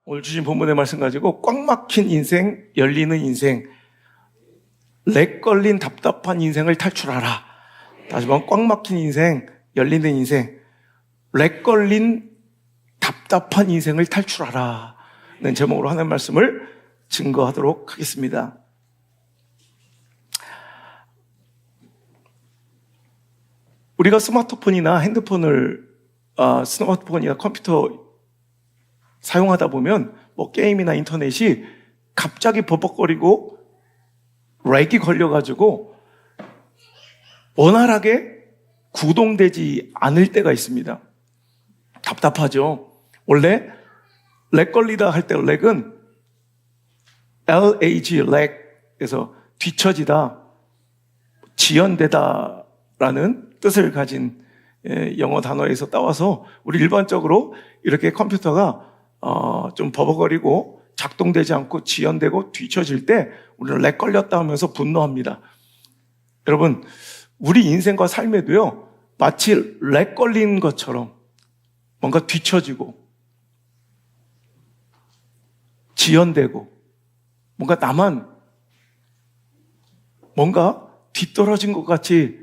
오늘 주신 본문의 말씀 가지고 꽉 막힌 인생, 열리는 인생, 렉 걸린 답답한 인생을 탈출하라. 다시 한번 꽉 막힌 인생, 열리는 인생, 렉 걸린 답답한 인생을 탈출하라 는 제목으로 하는 말씀을 증거하도록 하겠습니다. 우리가 스마트폰이나 스마트폰이나 컴퓨터 사용하다 보면 게임이나 인터넷이 갑자기 버벅거리고 렉이 걸려가지고 원활하게 구동되지 않을 때가 있습니다. 답답하죠. 원래 렉 걸리다 할 때 렉은 LAG, 렉에서 뒤처지다, 지연되다 라는 뜻을 가진 영어 단어에서 따와서 우리 일반적으로 이렇게 컴퓨터가 좀 버벅거리고 작동되지 않고 지연되고 뒤처질 때 우리는 렉 걸렸다 하면서 분노합니다. 여러분, 우리 인생과 삶에도요, 마치 렉 걸린 것처럼 뭔가 뒤처지고 지연되고 뭔가 나만 뭔가 뒤떨어진 것 같이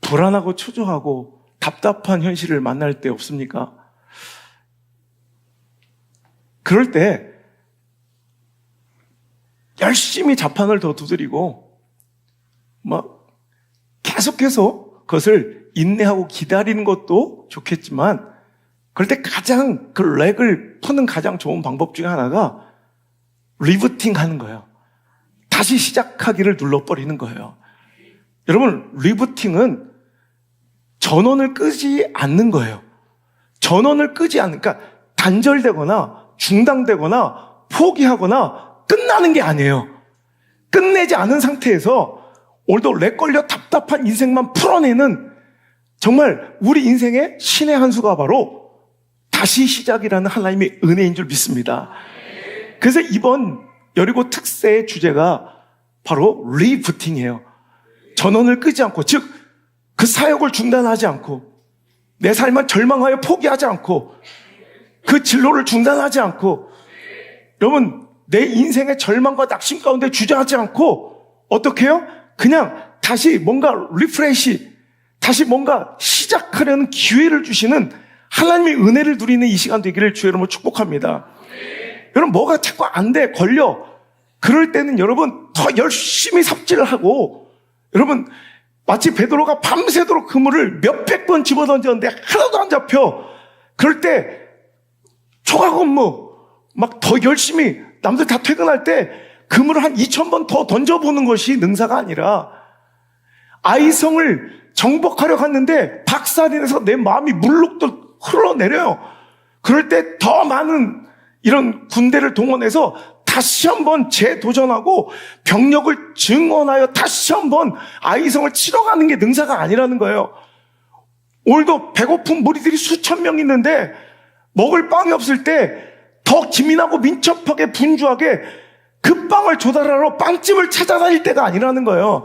불안하고 초조하고 답답한 현실을 만날 때 없습니까? 그럴 때 열심히 자판을 더 두드리고 계속해서 그것을 인내하고 기다리는 것도 좋겠지만, 그럴 때 가장 그 렉을 푸는 가장 좋은 방법 중에 하나가 리부팅 하는 거예요. 다시 시작하기를 눌러버리는 거예요. 여러분, 리부팅은 전원을 끄지 않는 거예요. 전원을 끄지 않는, 그러니까 단절되거나 중단되거나 포기하거나 끝나는 게 아니에요. 끝내지 않은 상태에서 오늘도 렉 걸려 답답한 인생만 풀어내는, 정말 우리 인생의 신의 한 수가 바로 다시 시작이라는 하나님의 은혜인 줄 믿습니다. 그래서 이번 여리고 특세의 주제가 바로 리부팅이에요. 전원을 끄지 않고, 즉 그 사역을 중단하지 않고, 내 삶을 절망하여 포기하지 않고, 그 진로를 중단하지 않고, 여러분, 내 인생의 절망과 낙심 가운데 주저하지 않고 어떻게 해요? 그냥 다시 뭔가 리프레시, 다시 뭔가 시작하려는 기회를 주시는 하나님의 은혜를 누리는 이 시간 되기를 주의 이름으로 축복합니다. 여러분, 뭐가 자꾸 안 돼, 걸려. 그럴 때는 여러분 더 열심히 삽질을 하고, 여러분 마치 베드로가 밤새도록 그물을 몇백 번 집어던졌는데 하나도 안 잡혀. 그럴 때 초과 근무 막 더 열심히, 남들 다 퇴근할 때 그물을 한 2,000번 더 던져보는 것이 능사가 아니라, 아이성을 정복하려 갔는데 박살이 나서 내 마음이 물룩도 흘러내려요. 그럴 때 더 많은 이런 군대를 동원해서 다시 한번 재도전하고 병력을 증원하여 다시 한번 아이성을 치러 가는 게 능사가 아니라는 거예요. 오늘도 배고픈 무리들이 수천 명 있는데 먹을 빵이 없을 때 더 기민하고 민첩하게 분주하게 그 빵을 조달하러 빵집을 찾아다닐 때가 아니라는 거예요.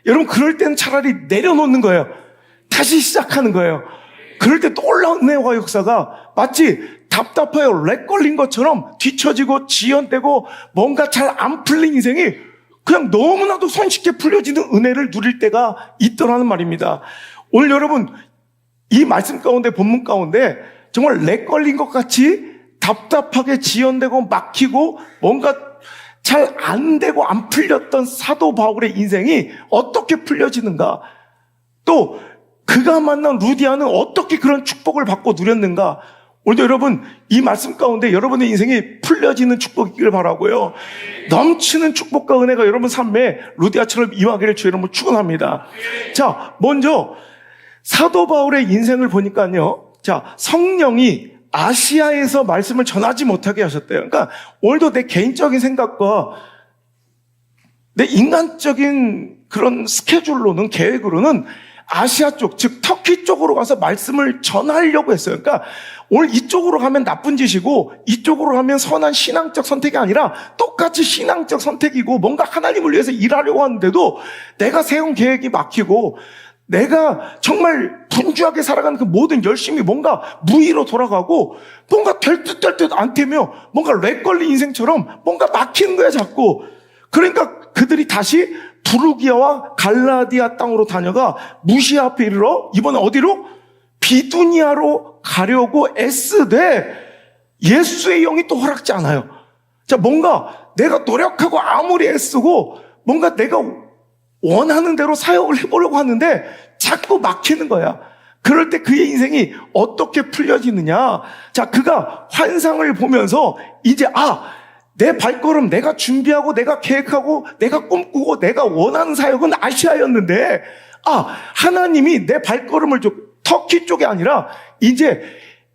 여러분, 그럴 때는 차라리 내려놓는 거예요. 다시 시작하는 거예요. 그럴 때 놀라운 은혜와 역사가 마치 답답하여 렉 걸린 것처럼 뒤처지고 지연되고 뭔가 잘 안 풀린 인생이 그냥 너무나도 손쉽게 풀려지는 은혜를 누릴 때가 있더라는 말입니다. 오늘 여러분, 이 말씀 가운데, 본문 가운데 정말 렉 걸린 것 같이 답답하게 지연되고 막히고 뭔가 잘 안 되고 안 풀렸던 사도 바울의 인생이 어떻게 풀려지는가, 또 그가 만난 루디아는 어떻게 그런 축복을 받고 누렸는가. 오늘도 여러분, 이 말씀 가운데 여러분의 인생이 풀려지는 축복이길 바라고요. 넘치는 축복과 은혜가 여러분 삶에 루디아처럼 임하기를 주의 이름으로 축원합니다. 자, 먼저 사도 바울의 인생을 보니까요, 자, 성령이 아시아에서 말씀을 전하지 못하게 하셨대요. 그러니까 오늘도 내 개인적인 생각과 내 인간적인 그런 스케줄로는, 계획으로는 아시아 쪽, 즉 터키 쪽으로 가서 말씀을 전하려고 했어요. 그러니까 오늘 이쪽으로 가면 나쁜 짓이고 이쪽으로 가면 선한 신앙적 선택이 아니라 똑같이 신앙적 선택이고 뭔가 하나님을 위해서 일하려고 하는데도 내가 세운 계획이 막히고 내가 정말 분주하게 살아가는 그 모든 열심이 뭔가 무의로 돌아가고 뭔가 될 듯 될 듯 안 되며 뭔가 렉 걸린 인생처럼 뭔가 막히는 거야 자꾸. 그러니까 그들이 다시 부르기아와 갈라디아 땅으로 다녀가 무시아 앞에 이르러 이번엔 어디로? 비두니아로 가려고 애쓰되 예수의 영이 또 허락지 않아요. 자, 뭔가 내가 노력하고 아무리 애쓰고 뭔가 내가 원하는 대로 사역을 해보려고 하는데 자꾸 막히는 거야. 그럴 때 그의 인생이 어떻게 풀려지느냐. 자, 그가 환상을 보면서 이제 내 발걸음 내가 준비하고 내가 계획하고 내가 꿈꾸고 내가 원하는 사역은 아시아였는데 하나님이 내 발걸음을 터키 쪽이 아니라 이제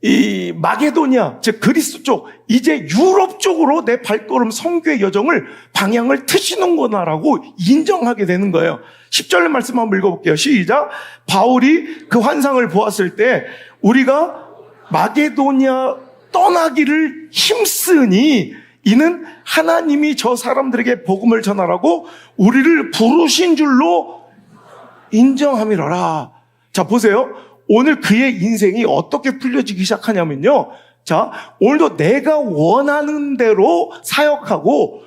이 마게도니아, 즉 그리스 쪽, 이제 유럽 쪽으로 내 발걸음 선교의 여정을 방향을 트시는구나라고 인정하게 되는 거예요. 10절 말씀 한번 읽어볼게요. 시작. 바울이 그 환상을 보았을 때 우리가 마게도니아 떠나기를 힘쓰니 이는 하나님이 저 사람들에게 복음을 전하라고 우리를 부르신 줄로 인정함이로라. 자, 보세요. 오늘 그의 인생이 어떻게 풀려지기 시작하냐면요. 자, 오늘도 내가 원하는 대로 사역하고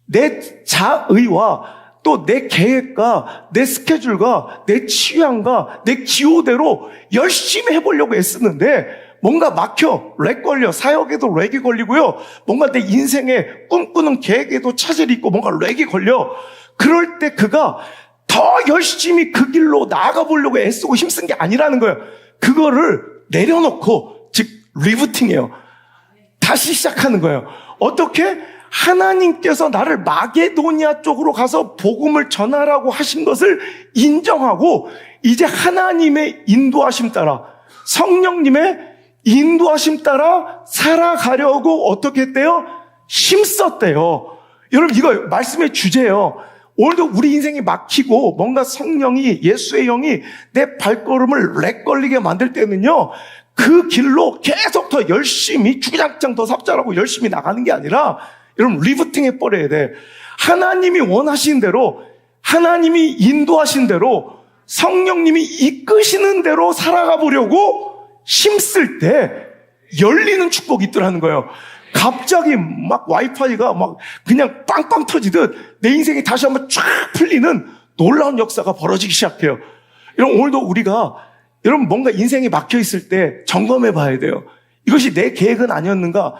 내 자의와 또 내 계획과 내 스케줄과 내 취향과 내 기호대로 열심히 해보려고 애쓰는데 뭔가 막혀, 렉 걸려, 사역에도 렉이 걸리고요. 뭔가 내 인생에 꿈꾸는 계획에도 차질이 있고 뭔가 렉이 걸려. 그럴 때 그가 더 열심히 그 길로 나아가 보려고 애쓰고 힘쓴 게 아니라는 거예요. 그거를 내려놓고, 즉 리부팅이에요. 다시 시작하는 거예요. 어떻게? 하나님께서 나를 마게도니아 쪽으로 가서 복음을 전하라고 하신 것을 인정하고 이제 하나님의 인도하심 따라, 성령님의 인도하심 따라 살아가려고 어떻게 했대요? 힘썼대요. 여러분, 이거 말씀의 주제예요. 오늘도 우리 인생이 막히고 뭔가 성령이, 예수의 영이 내 발걸음을 렉 걸리게 만들 때는요, 그 길로 계속 더 열심히 주구장창 더 삽질하고 열심히 나가는 게 아니라 여러분 리부팅 해버려야 돼. 하나님이 원하신 대로, 하나님이 인도하신 대로, 성령님이 이끄시는 대로 살아가 보려고 힘쓸 때 열리는 축복이 있더라는 거예요. 갑자기 막 와이파이가 막 그냥 빵빵 터지듯 내 인생이 다시 한번 쫙 풀리는 놀라운 역사가 벌어지기 시작해요. 여러분, 오늘도 우리가 여러분 뭔가 인생이 막혀 있을 때 점검해 봐야 돼요. 이것이 내 계획은 아니었는가?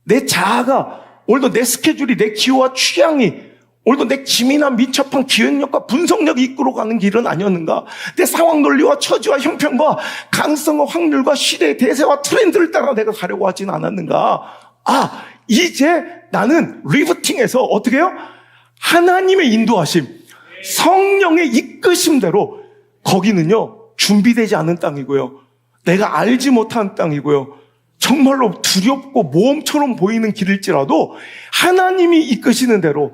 내 자아가, 오늘도 내 스케줄이, 내 기호와 취향이, 오늘도 내 기민한 민첩한 기획력과 분석력이 이끌어가는 길은 아니었는가? 내 상황 논리와 처지와 형편과 가능성과 확률과 시대의 대세와 트렌드를 따라 내가 가려고 하지는 않았는가? 이제 나는 리부팅해서 어떻게 해요? 하나님의 인도하심, 성령의 이끄심대로, 거기는요 준비되지 않은 땅이고요, 내가 알지 못한 땅이고요, 정말로 두렵고 모험처럼 보이는 길일지라도 하나님이 이끄시는 대로,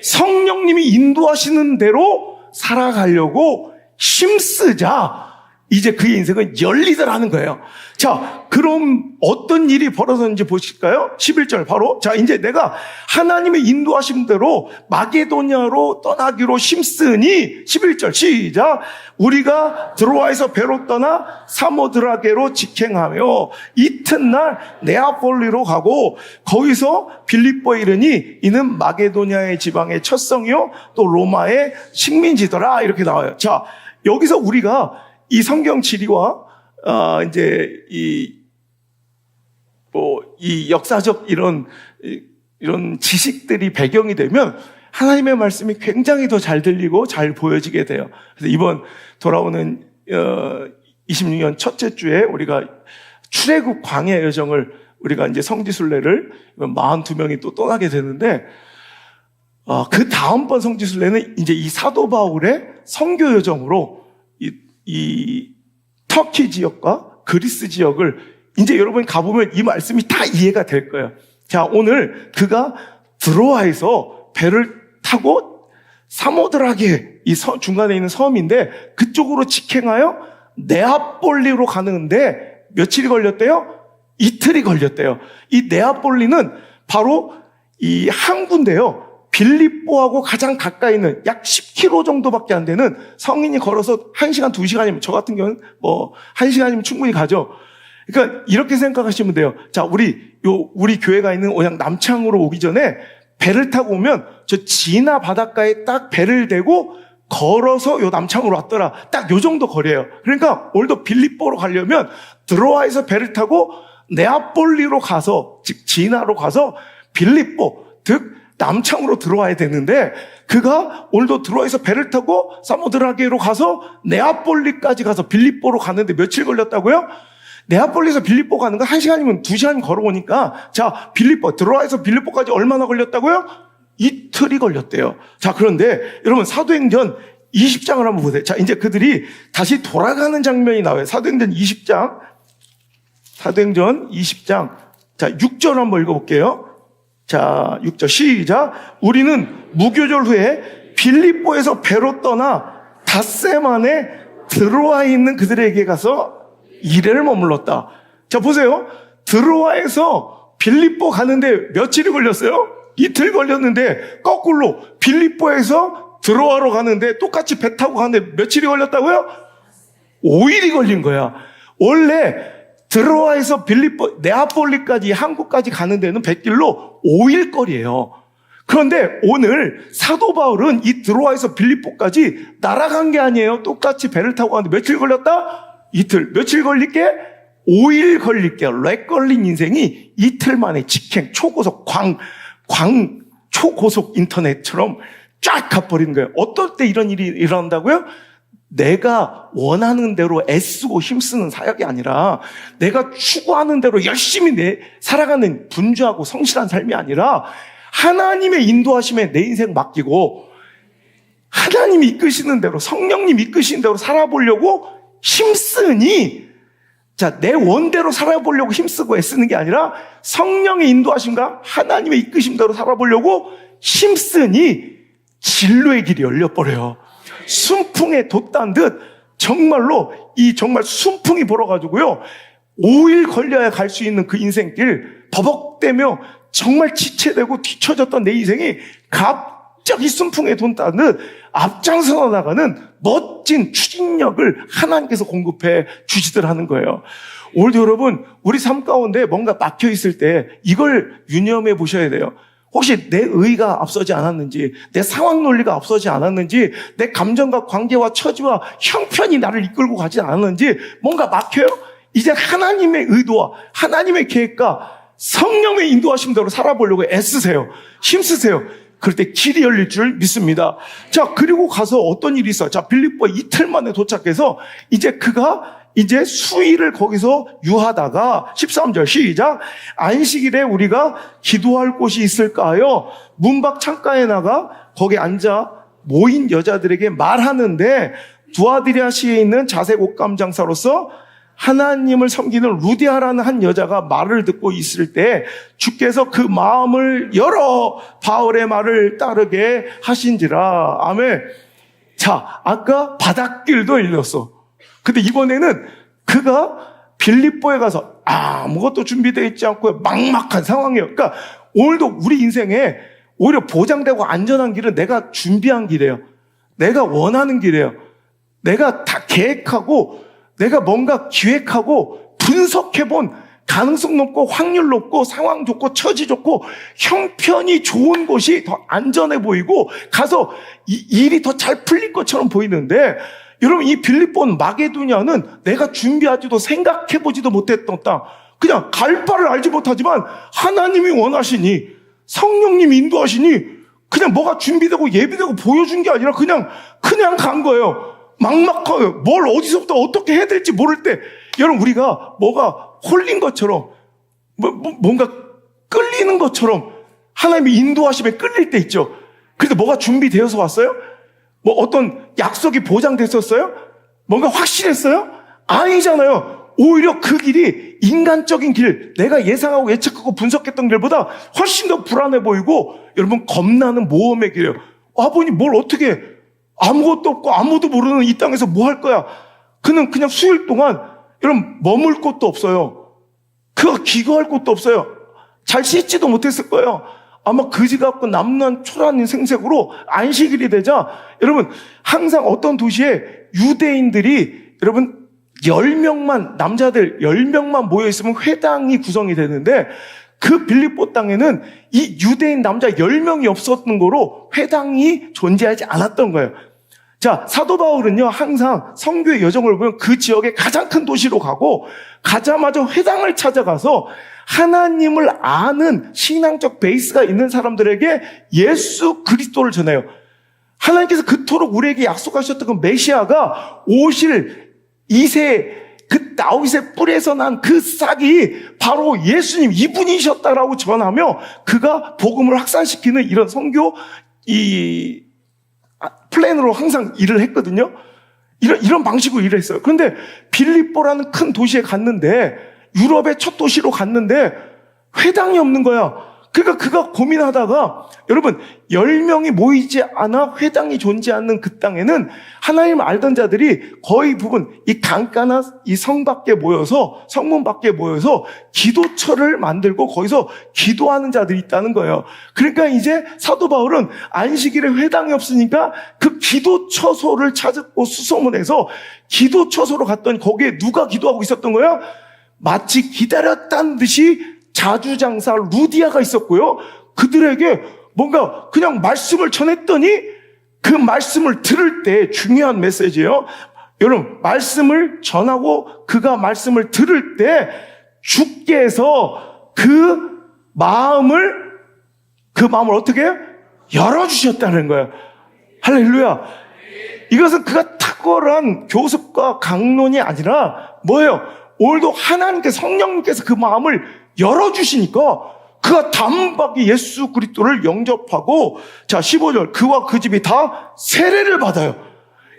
성령님이 인도하시는 대로 살아가려고 힘쓰자. 이제 그의 인생은 열리더라는 거예요. 자, 그럼 어떤 일이 벌어졌는지 보실까요? 11절 바로. 자, 이제 내가 하나님의 인도하신 대로 마게도니아로 떠나기로 힘쓰니 11절 시작. 우리가 드로아에서 배로 떠나 사모드라게로 직행하며 이튿날 네아폴리로 가고 거기서 빌립보에 이르니 이는 마게도니아의 지방의 첫 성이요 또 로마의 식민지더라. 이렇게 나와요. 자, 여기서 우리가 이 성경 지리와 이제 이 역사적 이런 지식들이 배경이 되면 하나님의 말씀이 굉장히 더 잘 들리고 잘 보여지게 돼요. 그래서 이번 돌아오는 26년 첫째 주에 우리가 출애굽 광야 여정을 우리가 이제 성지순례를 42명이 또 떠나게 되는데, 그 다음번 성지순례는 이제 이 사도 바울의 선교 여정으로 이 터키 지역과 그리스 지역을 이제 여러분이 가보면 이 말씀이 다 이해가 될 거예요. 자, 오늘 그가 드로아에서 배를 타고 사모드라게, 이 중간에 있는 섬인데 그쪽으로 직행하여 네아폴리로 가는데 며칠이 걸렸대요? 이틀이 걸렸대요. 이 네아폴리는 바로 이 항구인데요, 빌립보하고 가장 가까이 있는 약 10km 정도밖에 안 되는 성인이 걸어서 1시간, 2시간이면, 저 같은 경우는 1시간이면 충분히 가죠. 그러니까 이렇게 생각하시면 돼요. 자, 우리 교회가 있는 온양 남창으로 오기 전에 배를 타고 오면 저 진화 바닷가에 딱 배를 대고 걸어서 요 남창으로 왔더라. 딱 요 정도 거리예요. 그러니까 오늘도 빌립보로 가려면 드로아에서 배를 타고 네아폴리로 가서, 즉 진화로 가서 빌립보, 즉 남창으로 들어와야 되는데, 그가 오늘도 드로아에서 배를 타고 사모드라게로 가서 네아폴리까지 가서 빌립보로 가는데 며칠 걸렸다고요? 네아폴리에서 빌립보 가는 거 1시간이면 2시간 걸어오니까, 자, 드로아에서 빌립보까지 얼마나 걸렸다고요? 이틀이 걸렸대요. 자, 그런데 여러분 사도행전 20장을 한번 보세요. 자, 이제 그들이 다시 돌아가는 장면이 나와요. 사도행전 20장. 자, 6절 한번 읽어볼게요. 자, 6절 시작. 우리는 무교절 후에 빌립보에서 배로 떠나 닷새 만에 드로아에 있는 그들에게 가서 이래를 머물렀다. 자, 보세요. 드로아에서 빌립보 가는데 며칠이 걸렸어요? 이틀 걸렸는데, 거꾸로 빌립보에서 드로아로 가는데 똑같이 배 타고 가는데 며칠이 걸렸다고요? 5일이 걸린 거야. 원래 드로아에서 네아폴리까지, 한국까지 가는 데는 뱃길로 5일 거리예요. 그런데 오늘 사도 바울은 이 드로아에서 빌립보까지 날아간 게 아니에요. 똑같이 배를 타고 가는데 며칠 걸렸다? 이틀. 며칠 걸릴게? 5일 걸릴게. 렉 걸린 인생이 이틀 만에 직행, 초고속, 초고속 인터넷처럼 쫙 가버리는 거예요. 어떨 때 이런 일이 일어난다고요? 내가 원하는 대로 애쓰고 힘쓰는 사역이 아니라, 내가 추구하는 대로 열심히 살아가는 분주하고 성실한 삶이 아니라, 하나님의 인도하심에 내 인생 맡기고 하나님이 이끄시는 대로, 성령님 이끄시는 대로 살아보려고 힘쓰니, 자, 내 원대로 살아보려고 힘쓰고 애쓰는 게 아니라 성령의 인도하심과 하나님의 이끄심대로 살아보려고 힘쓰니 진로의 길이 열려버려요. 순풍에 돛단 듯 정말로 정말 순풍이 불어가지고요, 5일 걸려야 갈 수 있는 그 인생길, 버벅대며 정말 지체되고 뒤처졌던 내 인생이 갑자기 순풍에 돛단 듯 앞장서 나가는 멋진 추진력을 하나님께서 공급해 주시더라는 거예요. 오늘도 여러분, 우리 삶 가운데 뭔가 막혀 있을 때 이걸 유념해 보셔야 돼요. 혹시 내 의가 앞서지 않았는지, 내 상황 논리가 앞서지 않았는지, 내 감정과 관계와 처지와 형편이 나를 이끌고 가지 않았는지 뭔가 막혀요? 이제 하나님의 의도와 하나님의 계획과 성령의 인도하심대로 살아보려고 애쓰세요. 힘쓰세요. 그럴 때 길이 열릴 줄 믿습니다. 자, 그리고 가서 어떤 일이 있어요? 자, 빌립보에 이틀 만에 도착해서 그가 수일을 거기서 유하다가 13절 시작. 안식일에 우리가 기도할 곳이 있을까요? 문 밖 창가에 나가 거기 앉아 모인 여자들에게 말하는데, 두아디라시에 있는 자색 옷감 장사로서 하나님을 섬기는 루디아라는 한 여자가 말을 듣고 있을 때 주께서 그 마음을 열어 바울의 말을 따르게 하신지라. 아멘. 자, 아까 바닷길도 열렸어. 근데 이번에는 그가 빌립보에 가서 아무것도 준비되어 있지 않고 막막한 상황이에요. 그러니까 오늘도 우리 인생에 오히려 보장되고 안전한 길은 내가 준비한 길이에요. 내가 원하는 길이에요. 내가 다 계획하고, 내가 뭔가 기획하고 분석해본 가능성 높고 확률 높고 상황 좋고 처지 좋고 형편이 좋은 곳이 더 안전해 보이고 가서 일이 더 잘 풀릴 것처럼 보이는데, 여러분, 이 빌립보는 마게도냐는 내가 준비하지도 생각해보지도 못했던 땅, 그냥 갈 바를 알지 못하지만 하나님이 원하시니, 성령님이 인도하시니 그냥 뭐가 준비되고 예비되고 보여준 게 아니라 그냥 간 거예요. 막막해요. 뭘 어디서부터 어떻게 해야 될지 모를 때, 여러분, 우리가 뭐가 홀린 것처럼, 뭔가 끌리는 것처럼 하나님이 인도하심에 끌릴 때 있죠. 그래서 뭐가 준비되어서 왔어요? 뭐 어떤 약속이 보장됐었어요? 뭔가 확실했어요? 아니잖아요. 오히려 그 길이 인간적인 길, 내가 예상하고 예측하고 분석했던 길보다 훨씬 더 불안해 보이고, 여러분, 겁나는 모험의 길이에요. 아버니 뭘 어떻게, 아무것도 없고 아무도 모르는 이 땅에서 뭐 할 거야? 그는 그냥 수일 동안, 여러분, 머물 곳도 없어요. 그가 기거할 곳도 없어요. 잘 씻지도 못했을 거예요. 아마 그지 같고 남루한 초라한 생색으로 안식일이 되자 여러분 항상 어떤 도시에 유대인들이 여러분 10명만 남자들 10명만 모여 있으면 회당이 구성이 되는데 그 빌립보 땅에는 이 유대인 남자 10명이 없었던 거로 회당이 존재하지 않았던 거예요. 자, 사도 바울은요, 항상 선교의 여정을 보면 그 지역의 가장 큰 도시로 가고, 가자마자 회당을 찾아가서 하나님을 아는 신앙적 베이스가 있는 사람들에게 예수 그리스도를 전해요. 하나님께서 그토록 우리에게 약속하셨던 그 메시아가 오실 이세 그 다윗의 뿔에서 난 그 싹이 바로 예수님 이분이셨다라고 전하며 그가 복음을 확산시키는 이런 선교 플랜으로 항상 일을 했거든요. 이런 방식으로 일을 했어요. 그런데 빌립보라는 큰 도시에 갔는데 유럽의 첫 도시로 갔는데 회당이 없는 거야. 그러니까 그가 고민하다가 여러분 10명이 모이지 않아 회당이 존재하는 그 땅에는 하나님을 알던 자들이 거의 부분 이 강가나 이 성 밖에 모여서 성문 밖에 모여서 기도처를 만들고 거기서 기도하는 자들이 있다는 거예요. 그러니까 이제 사도 바울은 안식일에 회당이 없으니까 그 기도처소를 찾고 수소문해서 기도처소로 갔더니 거기에 누가 기도하고 있었던 거야? 마치 기다렸다는 듯이 자주장사 루디아가 있었고요. 그들에게 뭔가 그냥 말씀을 전했더니 그 말씀을 들을 때 중요한 메시지예요. 여러분, 말씀을 전하고 그가 말씀을 들을 때 주께서 그 마음을 어떻게 해요? 열어주셨다는 거예요. 할렐루야. 이것은 그가 탁월한 교습과 강론이 아니라 뭐예요? 오늘도 하나님께 성령님께서 그 마음을 열어주시니까 그가 단박에 예수 그리스도를 영접하고 자 15절 그와 그 집이 다 세례를 받아요.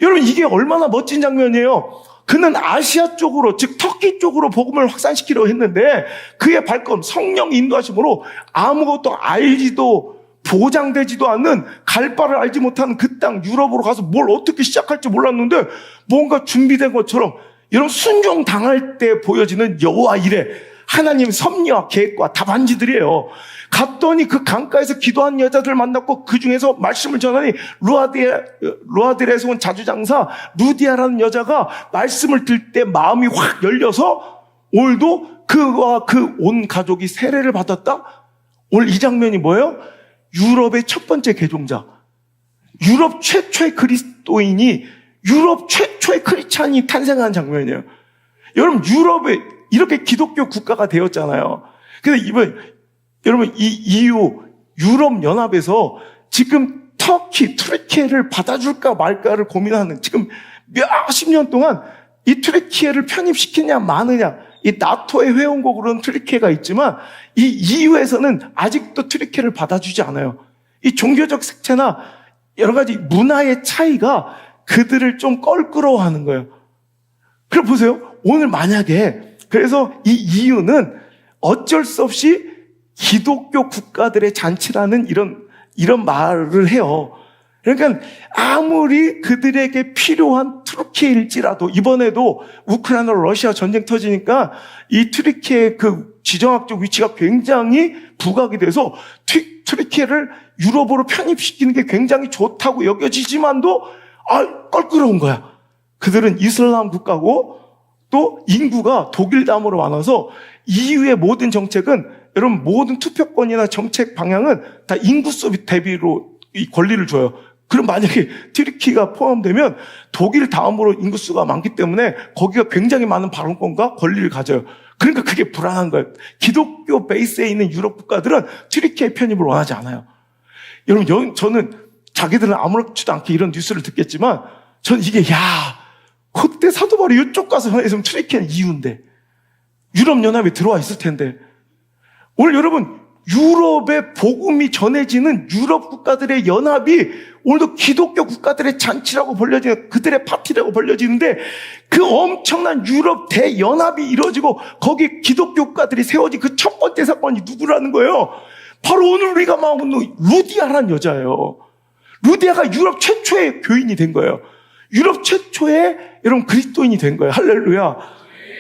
여러분 이게 얼마나 멋진 장면이에요. 그는 아시아 쪽으로 즉 터키 쪽으로 복음을 확산시키려고 했는데 그의 발걸음 성령 인도하심으로 아무것도 알지도 보장되지도 않는 갈 바를 알지 못하는 그 땅 유럽으로 가서 뭘 어떻게 시작할지 몰랐는데 뭔가 준비된 것처럼 이런 순종당할 때 보여지는 여호와 일에 하나님 섭리와 계획과 답안지들이에요. 갔더니 그 강가에서 기도하는 여자들 만났고 그 중에서 말씀을 전하니 루아딜에서 온 자주장사 루디아라는 여자가 말씀을 들 때 마음이 확 열려서 오늘도 그와 그 온 가족이 세례를 받았다? 오늘 이 장면이 뭐예요? 유럽의 첫 번째 개종자, 유럽 최초의 그리스도인이 유럽 최초의 크리스찬이 탄생한 장면이에요. 여러분 유럽에 이렇게 기독교 국가가 되었잖아요. 그래서 여러분 이 EU 유럽 연합에서 지금 트리키에를 받아줄까 말까를 고민하는 지금 몇십 년 동안 이 트리키에를 편입시키냐 마느냐 이 나토의 회원국으로는 트리키에가 있지만 이 EU에서는 아직도 트리키에를 받아주지 않아요. 이 종교적 색채나 여러 가지 문화의 차이가 그들을 좀 껄끄러워하는 거예요. 그럼 보세요. 오늘 만약에 그래서 이 EU는 어쩔 수 없이 기독교 국가들의 잔치라는 이런 말을 해요. 그러니까 아무리 그들에게 필요한 트리키에일지라도 이번에도 우크라이나 러시아 전쟁 터지니까 이 트리키의 그 지정학적 위치가 굉장히 부각이 돼서 트리키에를 유럽으로 편입시키는 게 굉장히 좋다고 여겨지지만도 껄끄러운 거야. 그들은 이슬람 국가고 또 인구가 독일 다음으로 많아서 EU의 모든 정책은 여러분 모든 투표권이나 정책 방향은 다 인구수 대비로 이 권리를 줘요. 그럼 만약에 튀르키가 포함되면 독일 다음으로 인구수가 많기 때문에 거기가 굉장히 많은 발언권과 권리를 가져요. 그러니까 그게 불안한 거예요. 기독교 베이스에 있는 유럽 국가들은 튀르키의 편입을 원하지 않아요. 여러분 저는 자기들은 아무렇지도 않게 이런 뉴스를 듣겠지만 저는 이게 그때 사도 바울이 이쪽 가서 전했으면 튀르키는 이유인데 유럽연합에 들어와 있을 텐데 오늘 여러분 유럽의 복음이 전해지는 유럽 국가들의 연합이 오늘도 기독교 국가들의 잔치라고 벌려지는 그들의 파티라고 벌려지는데 그 엄청난 유럽 대연합이 이루어지고 거기 기독교 국가들이 세워진 그 첫 번째 사건이 누구라는 거예요? 바로 오늘 우리가 만나는 루디아라는 여자예요. 루디아가 유럽 최초의 교인이 된 거예요. 유럽 최초의 여러분 그리스도인이 된 거예요. 할렐루야.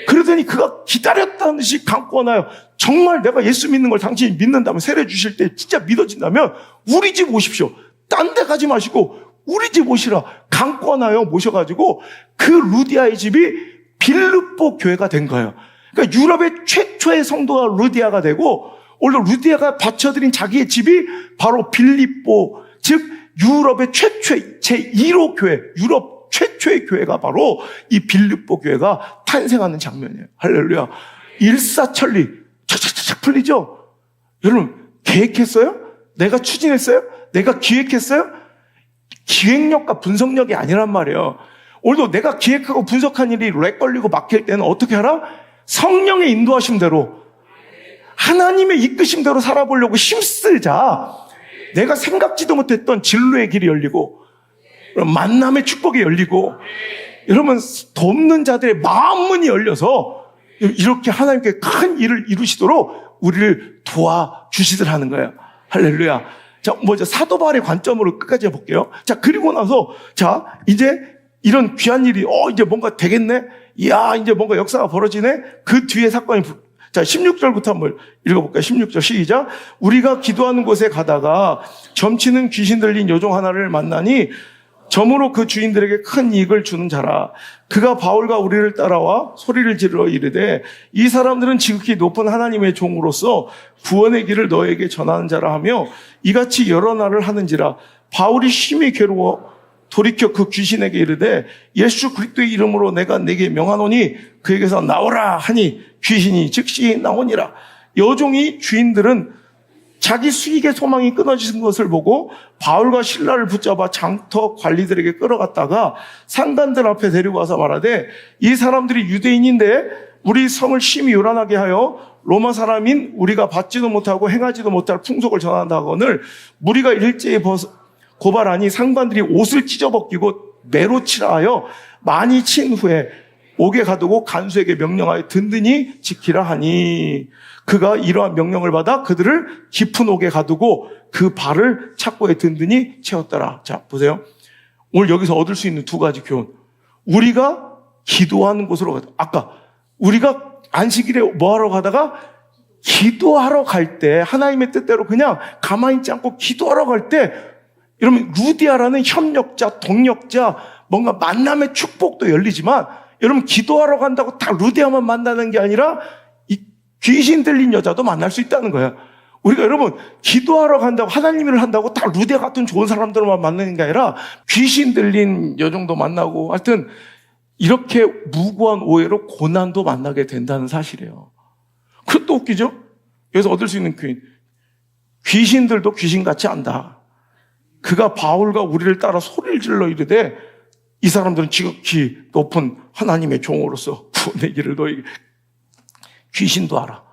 그러더니 그가 기다렸다는 듯이 감고 나요. 정말 내가 예수 믿는 걸 당신이 믿는다면, 세례 주실 때 진짜 믿어진다면 우리 집 오십시오. 딴 데 가지 마시고 우리 집 오시라. 감고 나요. 모셔가지고 그 루디아의 집이 빌립보 교회가 된 거예요. 그러니까 유럽의 최초의 성도가 루디아가 되고, 오늘 루디아가 바쳐드린 자기의 집이 바로 빌립보, 즉 유럽의 최초의 제1호 교회, 유럽 최초의 교회가 바로 이 빌립보 교회가 탄생하는 장면이에요. 할렐루야. 일사천리 착착착착 풀리죠? 여러분, 계획했어요? 내가 추진했어요? 내가 기획했어요? 기획력과 분석력이 아니란 말이에요. 오늘도 내가 기획하고 분석한 일이 렉 걸리고 막힐 때는 어떻게 하라? 성령의 인도하심대로, 하나님의 이끄심대로 살아보려고 힘쓰자. 내가 생각지도 못했던 진로의 길이 열리고, 만남의 축복이 열리고, 여러분, 돕는 자들의 마음문이 열려서 이렇게 하나님께 큰 일을 이루시도록 우리를 도와주시들 하는 거예요. 할렐루야. 자, 먼저 사도 바울의 관점으로 끝까지 해볼게요. 자, 그리고 나서, 자, 이제 이런 귀한 일이, 이제 뭔가 되겠네? 이야, 이제 뭔가 역사가 벌어지네? 그 뒤에 사건이, 자, 16절부터 한번 읽어볼까요? 16절 시작. 우리가 기도하는 곳에 가다가 점치는 귀신 들린 여종 하나를 만나니 점으로 그 주인들에게 큰 이익을 주는 자라. 그가 바울과 우리를 따라와 소리를 지르러 이르되, 이 사람들은 지극히 높은 하나님의 종으로서 구원의 길을 너에게 전하는 자라 하며 이같이 여러 날을 하는지라. 바울이 심히 괴로워 돌이켜 그 귀신에게 이르되, 예수 그리스도의 이름으로 내가 네게 명하노니 그에게서 나오라 하니 귀신이 즉시 나오니라. 여종이 주인들은 자기 수익의 소망이 끊어지는 것을 보고 바울과 실라를 붙잡아 장터 관리들에게 끌어갔다가 상관들 앞에 데리고 와서 말하되, 이 사람들이 유대인인데 우리 성을 심히 요란하게 하여 로마 사람인 우리가 받지도 못하고 행하지도 못할 풍속을 전한다거늘 무리가 일제히 고발하니 상관들이 옷을 찢어벗기고 매로 치라 하여 많이 친 후에 옥에 가두고 간수에게 명령하여 든든히 지키라 하니, 그가 이러한 명령을 받아 그들을 깊은 옥에 가두고 그 발을 착고에 든든히 채웠더라. 자, 보세요. 오늘 여기서 얻을 수 있는 두 가지 교훈. 우리가 기도하는 곳으로 가다. 아까 우리가 안식일에 뭐하러 가다가 기도하러 갈 때, 하나님의 뜻대로 그냥 가만히 있지 않고 기도하러 갈 때, 여러분, 루디아라는 협력자, 동력자, 뭔가 만남의 축복도 열리지만, 여러분, 기도하러 간다고 다 루디아만 만나는 게 아니라 이 귀신 들린 여자도 만날 수 있다는 거예요. 우리가 여러분, 기도하러 간다고, 하나님 일을 한다고 다 루디아 같은 좋은 사람들만 만나는 게 아니라 귀신 들린 여종도 만나고, 하여튼 이렇게 무고한 오해로 고난도 만나게 된다는 사실이에요. 그것도 웃기죠? 여기서 얻을 수 있는 교훈. 귀신들도 귀신같이 안다. 그가 바울과 우리를 따라 소리를 질러 이르되, 이 사람들은 지극히 높은 하나님의 종으로서 구원의 길을 너에게. 귀신도 알아.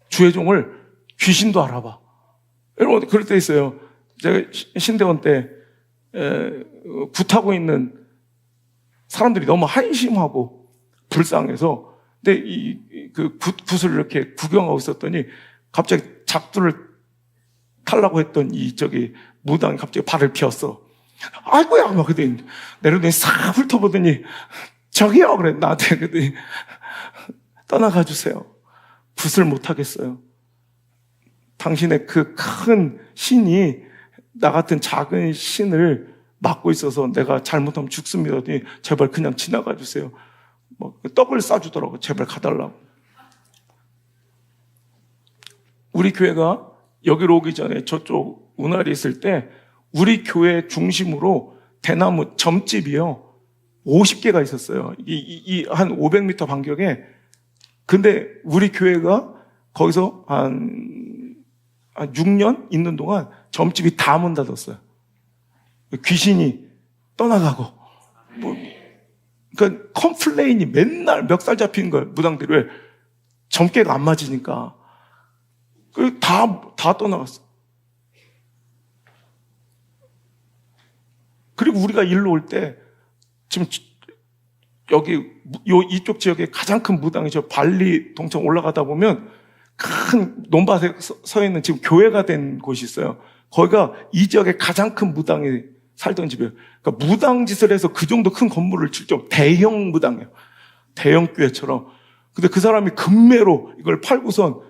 주의 종을 귀신도 알아봐. 여러분, 그럴 때 있어요. 제가 신대원 때 굿하고 있는 사람들이 너무 한심하고 불쌍해서, 근데 그 굿을 이렇게 구경하고 있었더니 갑자기 작두를 타려고 했던 무당이 갑자기 발을 펴었어. 아이고야, 막 그랬더니 내려더니 싹 훑어보더니, 저기요, 그래, 나한테. 그랬더니, 떠나가 주세요. 굿을 못하겠어요. 당신의 그 큰 신이 나 같은 작은 신을 막고 있어서 내가 잘못하면 죽습니다. 그랬더니, 제발 그냥 지나가 주세요. 뭐 떡을 싸주더라고. 제발 가달라고. 우리 교회가 여기로 오기 전에 저쪽 운하리에 있을 때 우리 교회 중심으로 대나무 점집이요, 50개가 있었어요. 한 500m 간격에. 근데 우리 교회가 거기서 한 6년 있는 동안 점집이 다 문 닫았어요. 귀신이 떠나가고. 그러니까 컴플레인이 맨날 멱살 잡히는 거예요. 무당들이. 왜? 점괘가 안 맞으니까. 다 떠나갔어. 그리고 우리가 일로 올 때, 지금 이쪽 지역에 가장 큰 무당이 저 발리 동창 올라가다 보면 큰 논밭에 서 있는 지금 교회가 된 곳이 있어요. 거기가 이 지역의 가장 큰 무당이 살던 집이에요. 그러니까 무당 짓을 해서 그 정도 큰 건물을 칠 정도 대형 무당이에요. 대형 교회처럼. 근데 그 사람이 금매로 이걸 팔고선